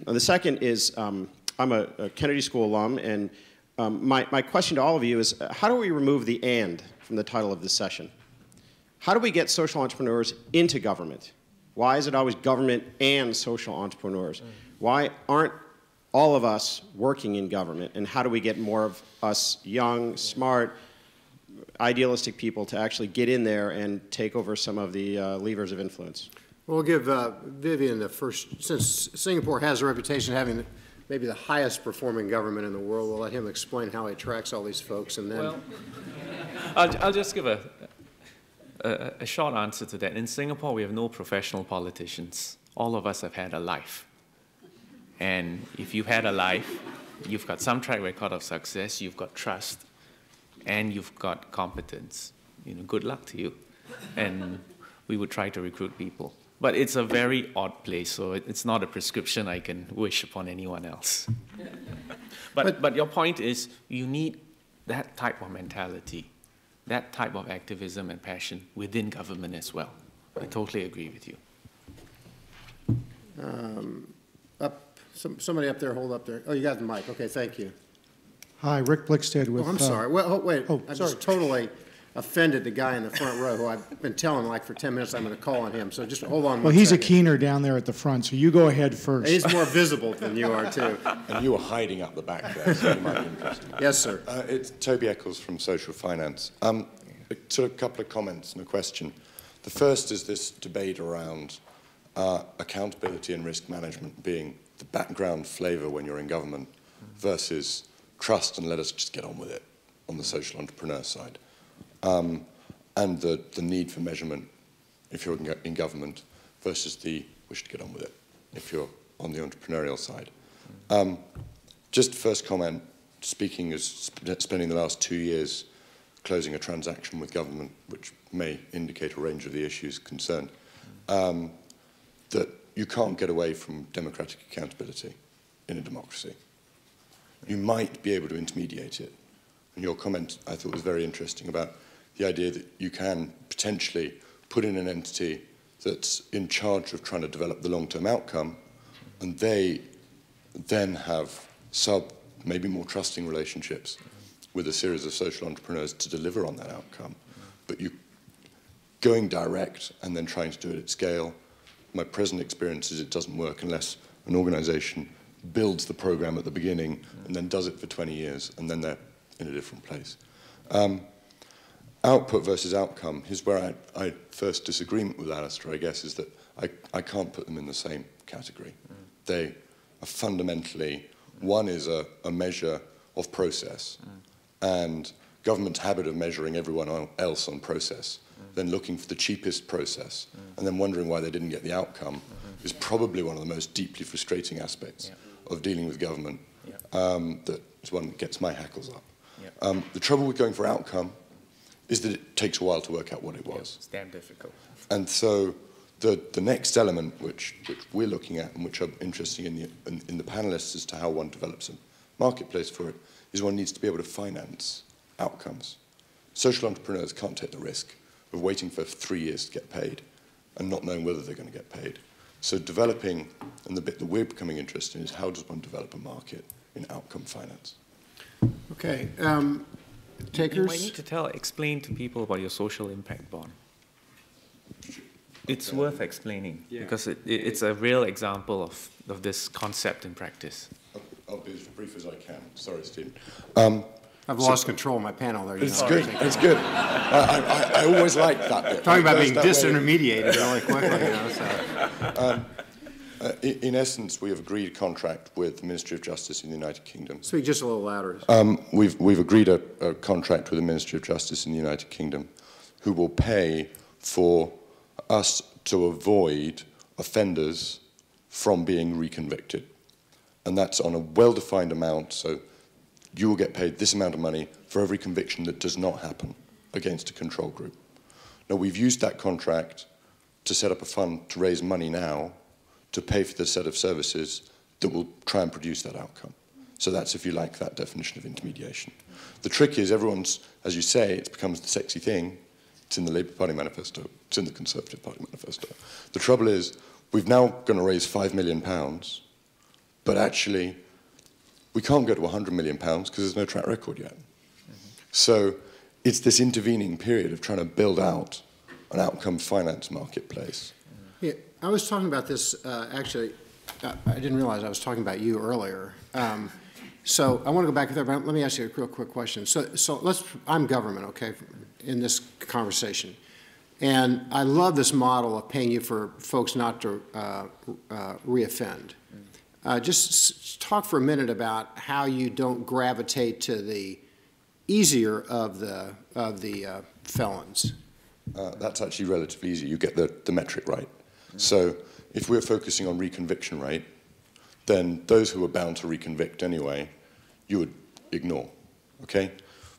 The second is, I'm a Kennedy School alum, and my question to all of you is, how do we remove the "and" from the title of this session? How do we get social entrepreneurs into government? Why is it always government and social entrepreneurs? Why aren't all of us working in government, and how do we get more of us young, smart, idealistic people to actually get in there and take over some of the levers of influence? We'll give Vivian the first, since Singapore has a reputation of having maybe the highest performing government in the world. We'll let him explain how he attracts all these folks, and then... Well, I'll just give a short answer to that. In Singapore, we have no professional politicians. All of us have had a life. And if you've had a life, you've got some track record of success, you've got trust, and you've got competence. You know, good luck to you. And we would try to recruit people. But it's a very odd place, so it's not a prescription I can wish upon anyone else. But your point is, you need that type of mentality, that type of activism and passion within government as well. I totally agree with you. Somebody up there, hold up there. Oh, you got the mic. Okay, thank you. Hi, Rick Blickstead with... Oh, I'm sorry. Well, wait. Oh, I sorry. just totally offended the guy in the front row who I've been telling like for 10 minutes I'm going to call on him. So just hold on. Well, he's a keener down there at the front, so you go ahead first. He's more visible than you are, too. And you were hiding up the back there, so you might be interested. Yes, sir. It's Toby Eccles from Social Finance. Sort of a couple of comments and a question. The first is this debate around accountability and risk management being the background flavor when you're in government versus trust and let us just get on with it on the social entrepreneur side. And the need for measurement if you're in government versus the we should get on with it if you're on the entrepreneurial side. Just first comment, speaking as spending the last 2 years closing a transaction with government, which may indicate a range of the issues concerned, that you can't get away from democratic accountability in a democracy. You might be able to intermediate it. And your comment, I thought, was very interesting about the idea that you can potentially put in an entity that's in charge of trying to develop the long-term outcome, and they then have maybe more trusting relationships with a series of social entrepreneurs to deliver on that outcome. But you going direct and then trying to do it at scale, my present experience is it doesn't work unless an organization builds the program at the beginning and then does it for 20 years, and then they're in a different place. Output versus outcome, here's where I first disagreement with Alistair, I guess, is that I can't put them in the same category. They are fundamentally, one is a measure of process, and government's habit of measuring everyone else on process, then looking for the cheapest process, and then wondering why they didn't get the outcome, is probably one of the most deeply frustrating aspects of dealing with government. That is one that gets my hackles up. The trouble with going for outcome is that it takes a while to work out what it was. It's damn difficult. And so the next element which we're looking at, and which I'm interested in the panelists as to how one develops a marketplace for it, is one needs to be able to finance outcomes. Social entrepreneurs can't take the risk of waiting for 3 years to get paid and not knowing whether they're going to get paid. So developing, and the bit that we're becoming interested in, is how does one develop a market in outcome finance? Okay. Takers? You might need to explain to people about your social impact bond. It's worth explaining, because it's a real example of this concept in practice. I'll be as brief as I can. Sorry, Stephen. I've lost control of my panel there. It's good. It's good. I always like that bit. Talking about being disintermediated really quickly. In essence, we have agreed a contract with the Ministry of Justice in the United Kingdom. Speak just a little louder. We've agreed a contract with the Ministry of Justice in the United Kingdom, who will pay for us to avoid offenders from being reconvicted. And that's on a well-defined amount, so you will get paid this amount of money for every conviction that does not happen against a control group. Now, we've used that contract to set up a fund to raise money now to pay for the set of services that will try and produce that outcome. So that's, if you like, that definition of intermediation. The trick is everyone's, as you say, it becomes the sexy thing. It's in the Labour Party manifesto. It's in the Conservative Party manifesto. The trouble is, we've now going to raise £5 million, but actually, we can't go to £100 million because there's no track record yet. So it's this intervening period of trying to build out an outcome finance marketplace. Yeah, I was talking about this, actually, I didn't realize I was talking about you earlier. So I want to go back there, but let me ask you a real quick question. So I'm government, okay, in this conversation. And I love this model of paying you for folks not to reoffend. Just talk for a minute about how you don't gravitate to the easier of the felons. That's actually relatively easy. You get the metric right. So if we're focusing on reconviction rate, then those who are bound to reconvict anyway, you would ignore, okay?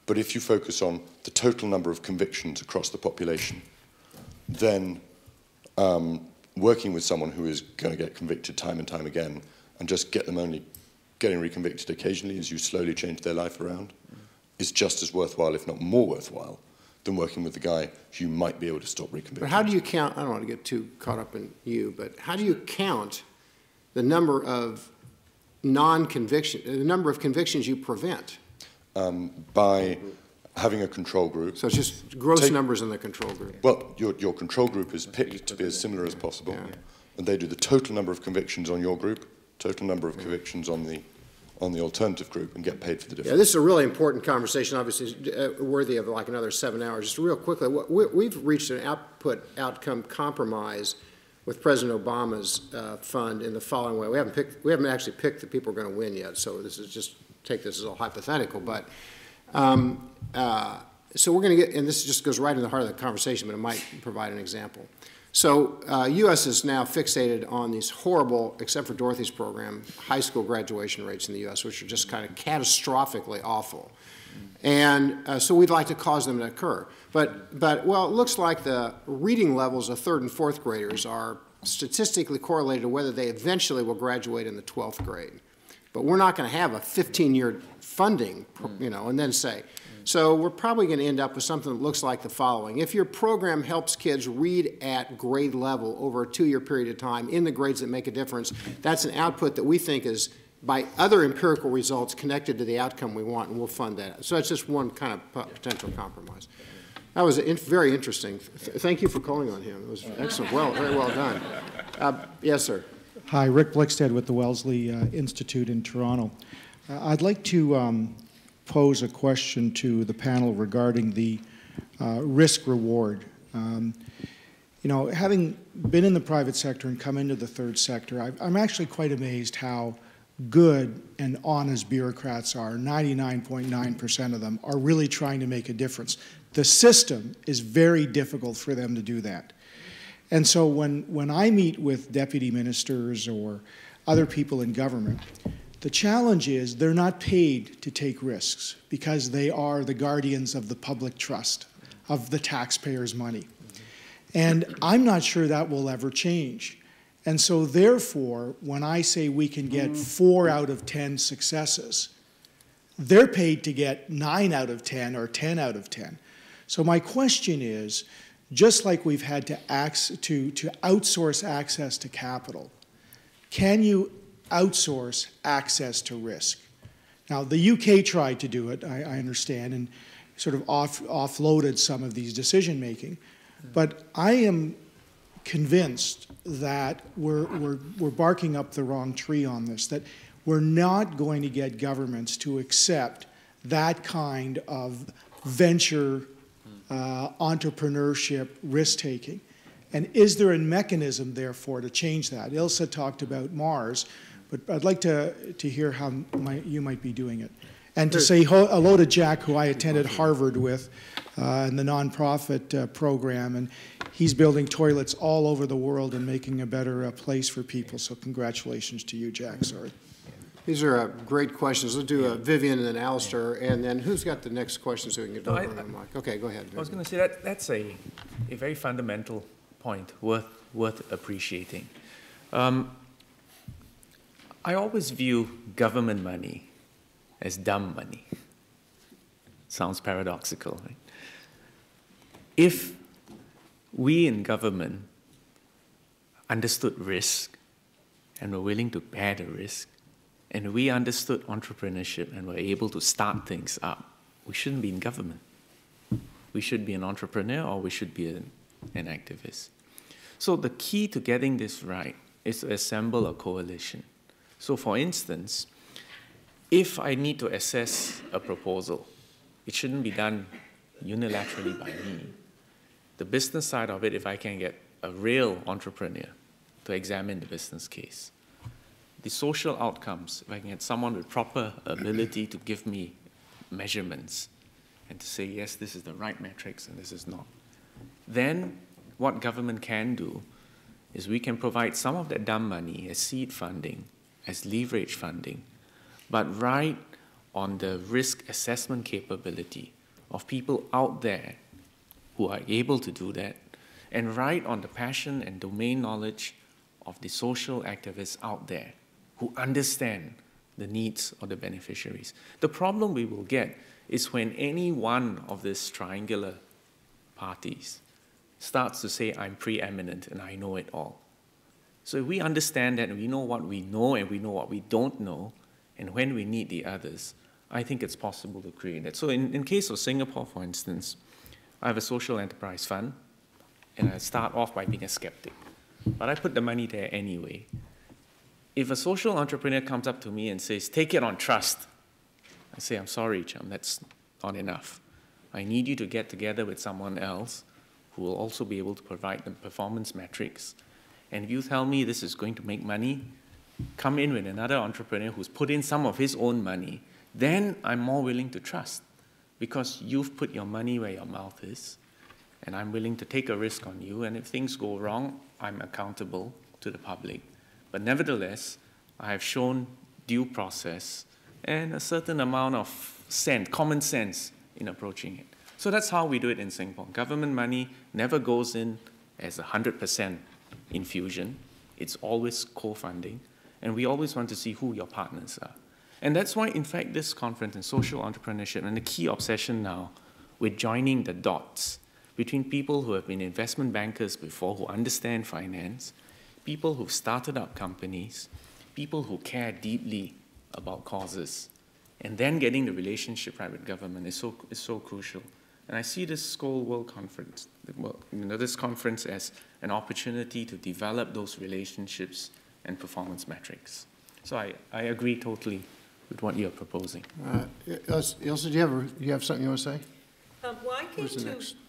But if you focus on the total number of convictions across the population, then working with someone who is going to get convicted time and time again and just get them only getting reconvicted occasionally as you slowly change their life around is just as worthwhile, if not more worthwhile, than working with the guy who you might be able to stop reconvicting. But how do you count, I don't want to get too caught up in you, but how do you count the number of the number of convictions you prevent? By having a control group. So it's just gross numbers in the control group. Well, your control group is picked to be as similar as possible, and they do the total number of convictions on your group, total number of convictions on the alternative group, and get paid for the difference. Yeah, this is a really important conversation, obviously worthy of like another 7 hours. Just real quickly, we've reached an outcome compromise with President Obama's fund in the following way. We haven't actually picked the people who are going to win yet, so this is just take this as all hypothetical. But so we're going to get, and this just goes right in the heart of the conversation, but it might provide an example. So U.S. is now fixated on these horrible, except for Dorothy's program, high school graduation rates in the U.S., which are just kind of catastrophically awful. And so we'd like to cause them to occur. But well, it looks like the reading levels of 3rd and 4th graders are statistically correlated to whether they eventually will graduate in the 12th grade. But we're not going to have a 15-year funding, you know, and then say. So we're probably going to end up with something that looks like the following. If your program helps kids read at grade level over a 2-year period of time in the grades that make a difference, that's an output that we think is, by other empirical results, connected to the outcome we want, and we'll fund that. So that's just one kind of potential compromise. That was very interesting. Thank you for calling on him. It was excellent. Very well done. Yes, sir. Hi, Rick Blickstead with the Wellesley Institute in Toronto. I'd like to pose a question to the panel regarding the risk-reward. You know, having been in the private sector and come into the third sector, I'm actually quite amazed how good and honest bureaucrats are. 99.9% of them are really trying to make a difference. The system is very difficult for them to do that. And so when I meet with deputy ministers or other people in government, the challenge is they're not paid to take risks because they are the guardians of the public trust, of the taxpayers' money. And I'm not sure that will ever change. And so therefore, when I say we can get 4 out of 10 successes, they're paid to get 9 out of 10 or 10 out of 10. So my question is, just like we've had to outsource access to capital, can you outsource access to risk? Now, the UK tried to do it, I understand, and sort of offloaded some of these decision-making. But I am convinced that we're barking up the wrong tree on this, that we're not going to get governments to accept that kind of venture entrepreneurship risk-taking. And is there a mechanism, therefore, to change that? Ilse talked about Mars, but I'd like to hear how you might be doing it. And to say hello to Jack, who I attended Harvard with in the nonprofit program, and he's building toilets all over the world and making a better place for people. So congratulations to you, Jack. Sorry. These are great questions. Let's do Vivian and then Alistair, and then who's got the next question so we can get over to Mike? Okay, go ahead. I was going to say that's a very fundamental point worth appreciating. I always view government money as dumb money. Sounds paradoxical, right? If we in government understood risk and were willing to bear the risk, and we understood entrepreneurship and were able to start things up, we shouldn't be in government. We should be an entrepreneur or we should be an activist. So the key to getting this right is to assemble a coalition. So for instance, if I need to assess a proposal, it shouldn't be done unilaterally by me. The business side of it, if I can get a real entrepreneur to examine the business case. The social outcomes, if I can get someone with proper ability to give me measurements and to say, yes, this is the right metrics and this is not. Then what government can do is we can provide some of that dumb money as seed funding, as leverage funding, but right on the risk assessment capability of people out there who are able to do that, and right on the passion and domain knowledge of the social activists out there who understand the needs of the beneficiaries. The problem we will get is when any one of these triangular parties starts to say, I'm preeminent and I know it all. So if we understand that and we know what we know and we know what we don't know, and when we need the others, I think it's possible to create that. So in case of Singapore, for instance, I have a social enterprise fund, and I start off by being a skeptic. But I put the money there anyway. If a social entrepreneur comes up to me and says, take it on trust, I say, I'm sorry, chum, that's not enough. I need you to get together with someone else who will also be able to provide the performance metrics. And if you tell me this is going to make money, come in with another entrepreneur who's put in some of his own money, then I'm more willing to trust because you've put your money where your mouth is. and I'm willing to take a risk on you, and if things go wrong, I'm accountable to the public. But nevertheless, I have shown due process and a certain amount of common sense in approaching it. So that's how we do it in Singapore. Government money never goes in as 100% infusion. It's always co-funding, and we always want to see who your partners are. And that's why, in fact, this conference in social entrepreneurship, and the key obsession now with joining the dots between people who have been investment bankers before, who understand finance, people who've started up companies, people who care deeply about causes, and then getting the relationship right with government is so crucial. And I see this Skoll World Conference, this conference as an opportunity to develop those relationships and performance metrics. So I agree totally with what you're proposing. Ilse, do you have something you want to say? Well,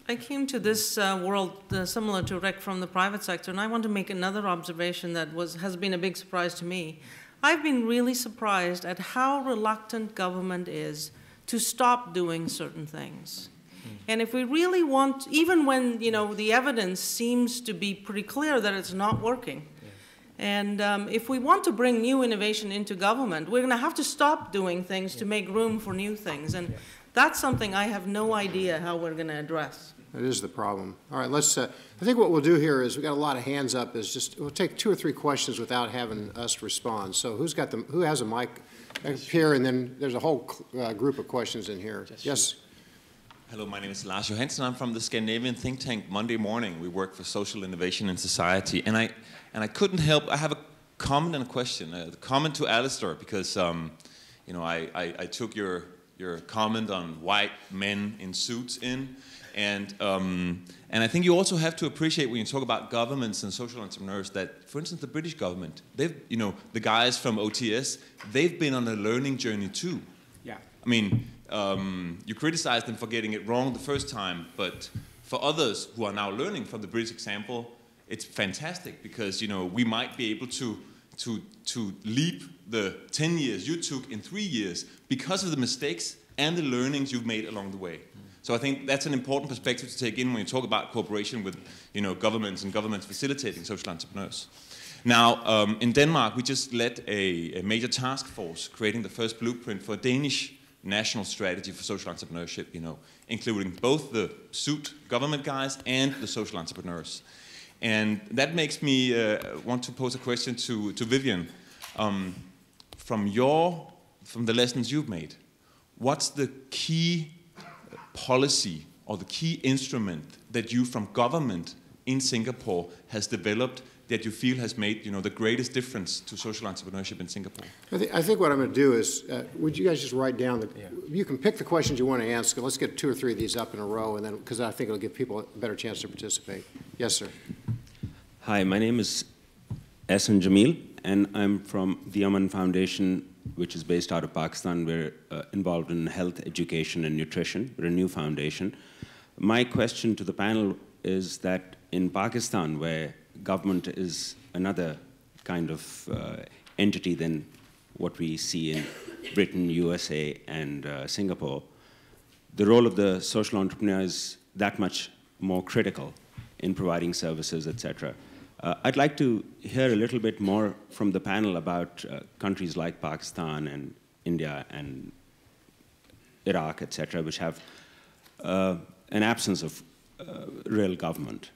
I came to this world similar to Rick from the private sector, and I want to make another observation that has been a big surprise to me. I've been really surprised at how reluctant government is to stop doing certain things. And if we really want, even when the evidence seems to be pretty clear that it's not working, and if we want to bring new innovation into government, we're going to have to stop doing things to make room for new things. And that's something I have no idea how we're going to address. That is the problem. All right, let's, I think what we'll do here is we've got a lot of hands up, we'll take 2 or 3 questions without having us respond. So who has a mic here, and then there's a whole group of questions in here. Yes? Hello, my name is Lars Johansen. I'm from the Scandinavian think tank Monday Morning. We work for social innovation in society. And I couldn't help, I have a comment and a question. A comment to Alistair, because I took your comment on white men in suits in. And I think you also have to appreciate when you talk about governments and social entrepreneurs that, for instance, the British government, the guys from OTS, they've been on a learning journey too. Yeah. I mean, you criticize them for getting it wrong the first time, but for others who are now learning from the British example, it's fantastic because we might be able to leap the 10 years you took in 3 years because of the mistakes and the learnings you've made along the way. So I think that's an important perspective to take in when you talk about cooperation with governments and governments facilitating social entrepreneurs. Now, in Denmark, we just led a major task force creating the first blueprint for a Danish national strategy for social entrepreneurship, including both the suit government guys and the social entrepreneurs. And that makes me want to pose a question to Vivian. From the lessons you've made, what's the key policy or the key instrument that you from government in Singapore has developed that you feel has made the greatest difference to social entrepreneurship in Singapore? I think what I'm going to do is, would you guys just write down you can pick the questions you want to ask. Let's get 2 or 3 of these up in a row, and then because I think it'll give people a better chance to participate. Yes, sir. Hi, my name is Ehsan Jamil, and I'm from the Aman Foundation, which is based out of Pakistan. We're involved in health, education, and nutrition. We're a new foundation. My question to the panel is that in Pakistan, where government is another kind of entity than what we see in Britain, USA, and Singapore, the role of the social entrepreneur is that much more critical in providing services, etc. I'd like to hear a little bit more from the panel about countries like Pakistan and India and Iraq, etc., which have an absence of real government.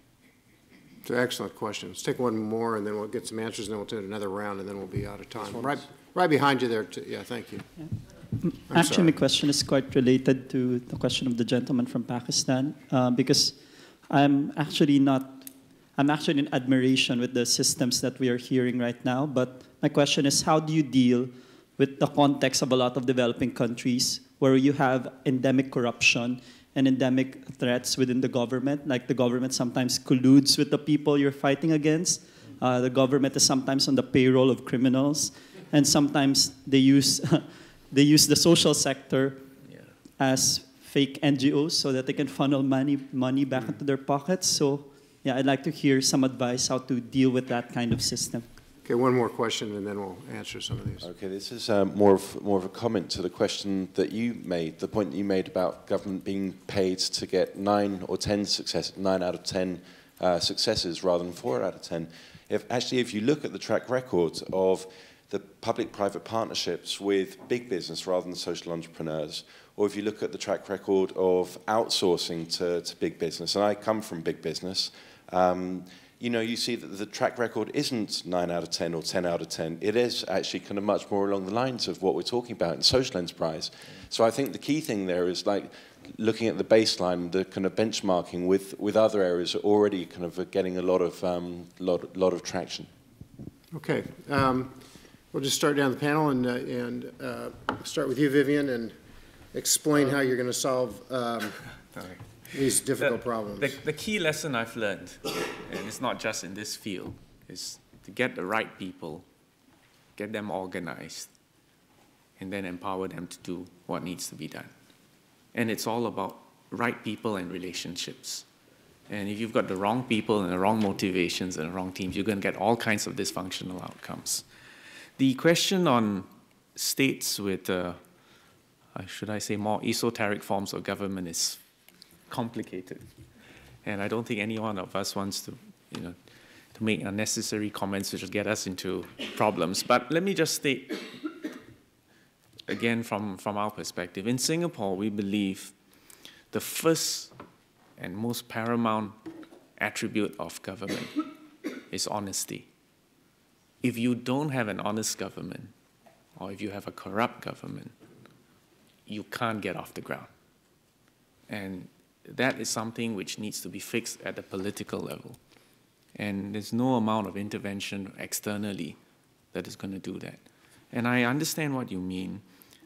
It's an excellent question. Let's take one more, and then we'll get some answers, and then we'll do another round, and then we'll be out of time. Right behind you there. Yeah, thank you. Yeah. Actually, my question is quite related to the question of the gentleman from Pakistan, because I'm actually in admiration with the systems that we are hearing right now. But my question is, how do you deal with the context of a lot of developing countries where you have endemic corruption and endemic threats within the government? Like the government sometimes colludes with the people you're fighting against. The government is sometimes on the payroll of criminals, and sometimes they use the social sector as fake NGOs so that they can funnel money back into their pockets. So yeah, I'd like to hear some advice how to deal with that kind of system. Okay, one more question, and then we'll answer some of these. Okay, this is more of a comment to the question that you made, the point that you made about government being paid to get 9 out of 10 successes rather than 4 out of 10. If you look at the track record of the public-private partnerships with big business rather than social entrepreneurs, or if you look at the track record of outsourcing to big business, and I come from big business, you know, you see that the track record isn't 9 out of 10 or 10 out of 10. It is actually kind of much more along the lines of what we're talking about in social enterprise. So I think the key thing there is like looking at the baseline, the kind of benchmarking with other areas already kind of getting a lot of traction. Okay, we'll just start down the panel and start with you, Vivian, and explain how you're going to solve these difficult problems. The key lesson I've learned, and it's not just in this field, is to get the right people, get them organized, and then empower them to do what needs to be done. And it's all about right people and relationships. And if you've got the wrong people and the wrong motivations and the wrong teams, you're going to get all kinds of dysfunctional outcomes. The question on states with, should I say, more esoteric forms of government is complicated. And I don't think any one of us wants to, you know, to make unnecessary comments which will get us into problems. But let me just state, again, from our perspective. In Singapore, we believe the first and most paramount attribute of government is honesty. If you don't have an honest government, or if you have a corrupt government, you can't get off the ground. And that is something which needs to be fixed at the political level. And there's no amount of intervention externally that is going to do that. And I understand what you mean,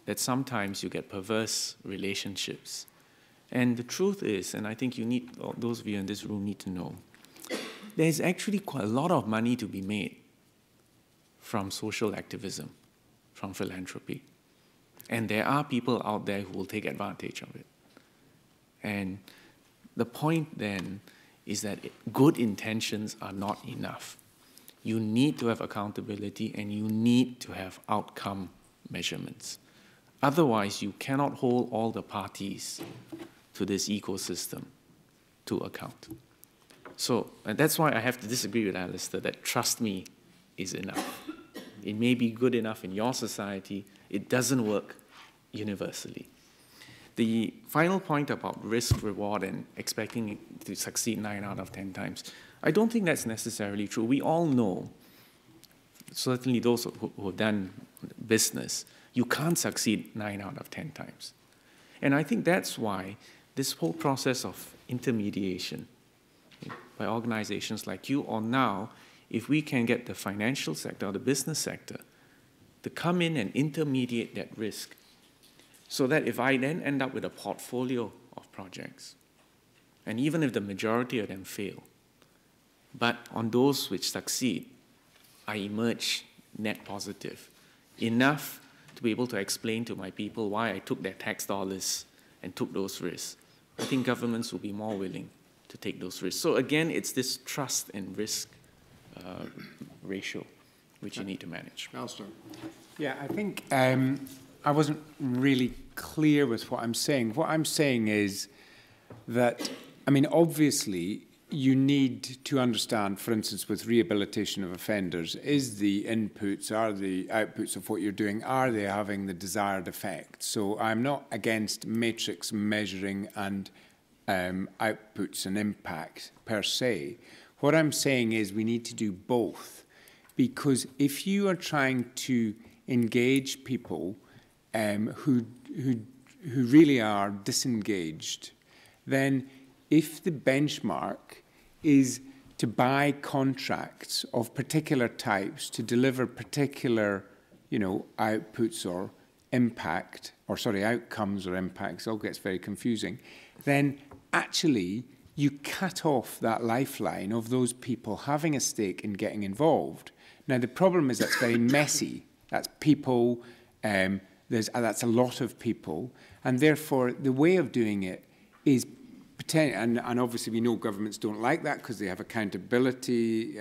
that sometimes you get perverse relationships. And the truth is, and I think you need, those of you in this room need to know, there's actually quite a lot of money to be made from social activism, from philanthropy. And there are people out there who will take advantage of it. And the point then is that good intentions are not enough. You need to have accountability and you need to have outcome measurements. Otherwise, you cannot hold all the parties to this ecosystem to account. So, and that's why I have to disagree with Alistair that trust me is enough. It may be good enough in your society, it doesn't work universally. The final point about risk, reward, and expecting it to succeed 9 out of 10 times, I don't think that's necessarily true. We all know, certainly those who have done business, you can't succeed 9 out of 10 times. And I think that's why this whole process of intermediation by organizations like you, or now, if we can get the financial sector or the business sector to come in and intermediate that risk, so that if I then end up with a portfolio of projects, and even if the majority of them fail, but on those which succeed, I emerge net positive, enough to be able to explain to my people why I took their tax dollars and took those risks, I think governments will be more willing to take those risks. So again, it's this trust and risk ratio which you need to manage. Alistair. Yeah, I think I wasn't really clear with what I'm saying. What I'm saying is that, I mean, obviously, you need to understand, for instance, with rehabilitation of offenders, is the inputs, are the outputs of what you're doing, are they having the desired effect? So I'm not against matrix measuring and outputs and impact per se. What I'm saying is we need to do both, because if you are trying to engage people who really are disengaged, then if the benchmark is to buy contracts of particular types to deliver particular, you know, outputs or impact, or sorry, outcomes or impacts, it all gets very confusing, then actually you cut off that lifeline of those people having a stake in getting involved. Now, the problem is that's very messy. That's people, that's a lot of people, and therefore the way of doing it is and obviously we know governments don't like that because they have accountability,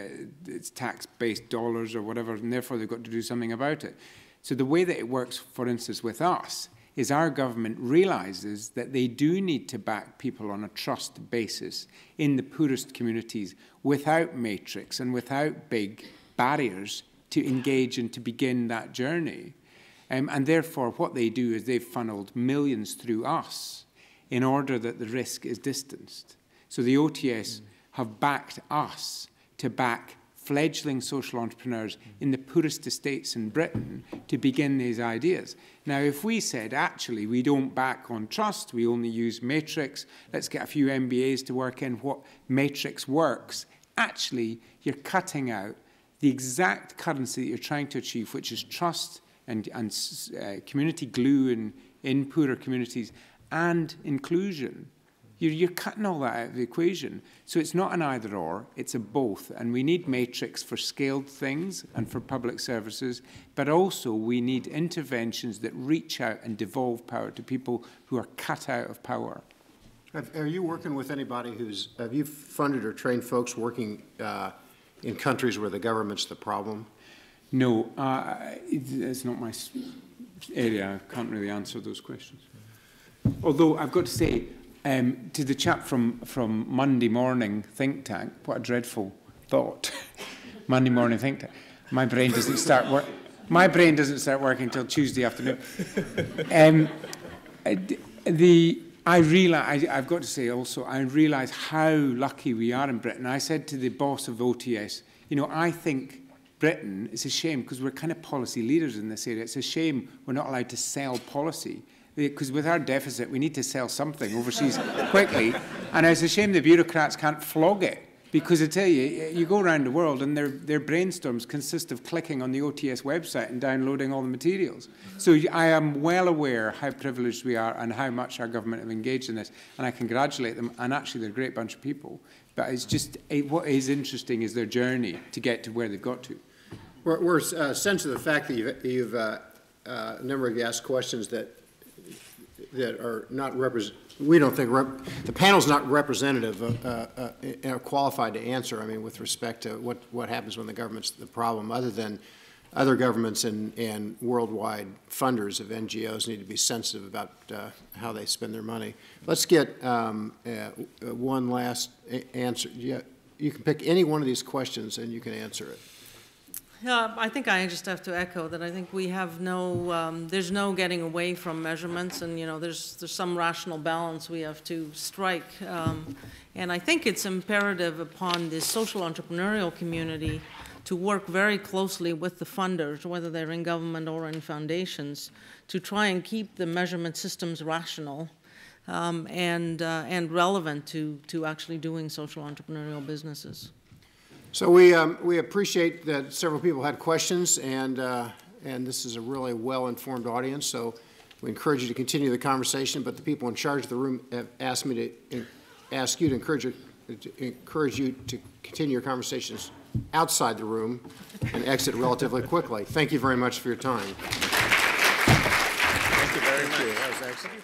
it's tax-based dollars or whatever, and therefore they've got to do something about it. So the way that it works, for instance, with us, is our government realizes that they do need to back people on a trust basis in the poorest communities without matrix and without big barriers to engage and to begin that journey. And therefore, what they do is they've funneled millions through us in order that the risk is distanced. So the OTS have backed us to back fledgling social entrepreneurs in the poorest estates in Britain to begin these ideas. Now, if we said, actually, we don't back on trust, we only use matrix, let's get a few MBAs to work in what matrix works, actually, you're cutting out the exact currency that you're trying to achieve, which is trust and community glue in poorer communities and inclusion. You're cutting all that out of the equation. So it's not an either or, it's a both. And we need matrix for scaled things and for public services, but also we need interventions that reach out and devolve power to people who are cut out of power. Are you working with anybody have you funded or trained folks working in countries where the government's the problem? No, it's not my area. I can't really answer those questions. Although I've got to say, to the chap from Monday Morning Think Tank, what a dreadful thought. Monday Morning Think Tank. My brain doesn't start working until Tuesday afternoon. I've got to say also, I realise how lucky we are in Britain. I said to the boss of OTS, you know, I think Britain, it's a shame because we're kind of policy leaders in this area. It's a shame we're not allowed to sell policy. Because with our deficit, we need to sell something overseas quickly. And it's a shame the bureaucrats can't flog it. Because I tell you, you go around the world and their brainstorms consist of clicking on the OTS website and downloading all the materials. So I am well aware how privileged we are and how much our government have engaged in this. And I congratulate them. And actually, they're a great bunch of people. But it's just, what is interesting is their journey to get to where they've got to. We're sensitive to the fact that you've a number of you asked questions that are not we don't think the panel's not representative qualified to answer. I mean, with respect to what happens when the government's the problem, other than other governments and worldwide funders of NGOs need to be sensitive about how they spend their money. Let's get one last answer. Yeah, you can pick any one of these questions and you can answer it. I think I just have to echo that. I think we have there's no getting away from measurements, and there's some rational balance we have to strike. And I think it's imperative upon the social entrepreneurial community to work very closely with the funders, whether they're in government or in foundations, to try and keep the measurement systems rational and relevant to actually doing social entrepreneurial businesses. So we appreciate that several people had questions, and this is a really well-informed audience. So we encourage you to continue the conversation. But the people in charge of the room have asked me to encourage you to continue your conversations outside the room and exit relatively quickly. Thank you very much for your time. Thank you very much. That was excellent.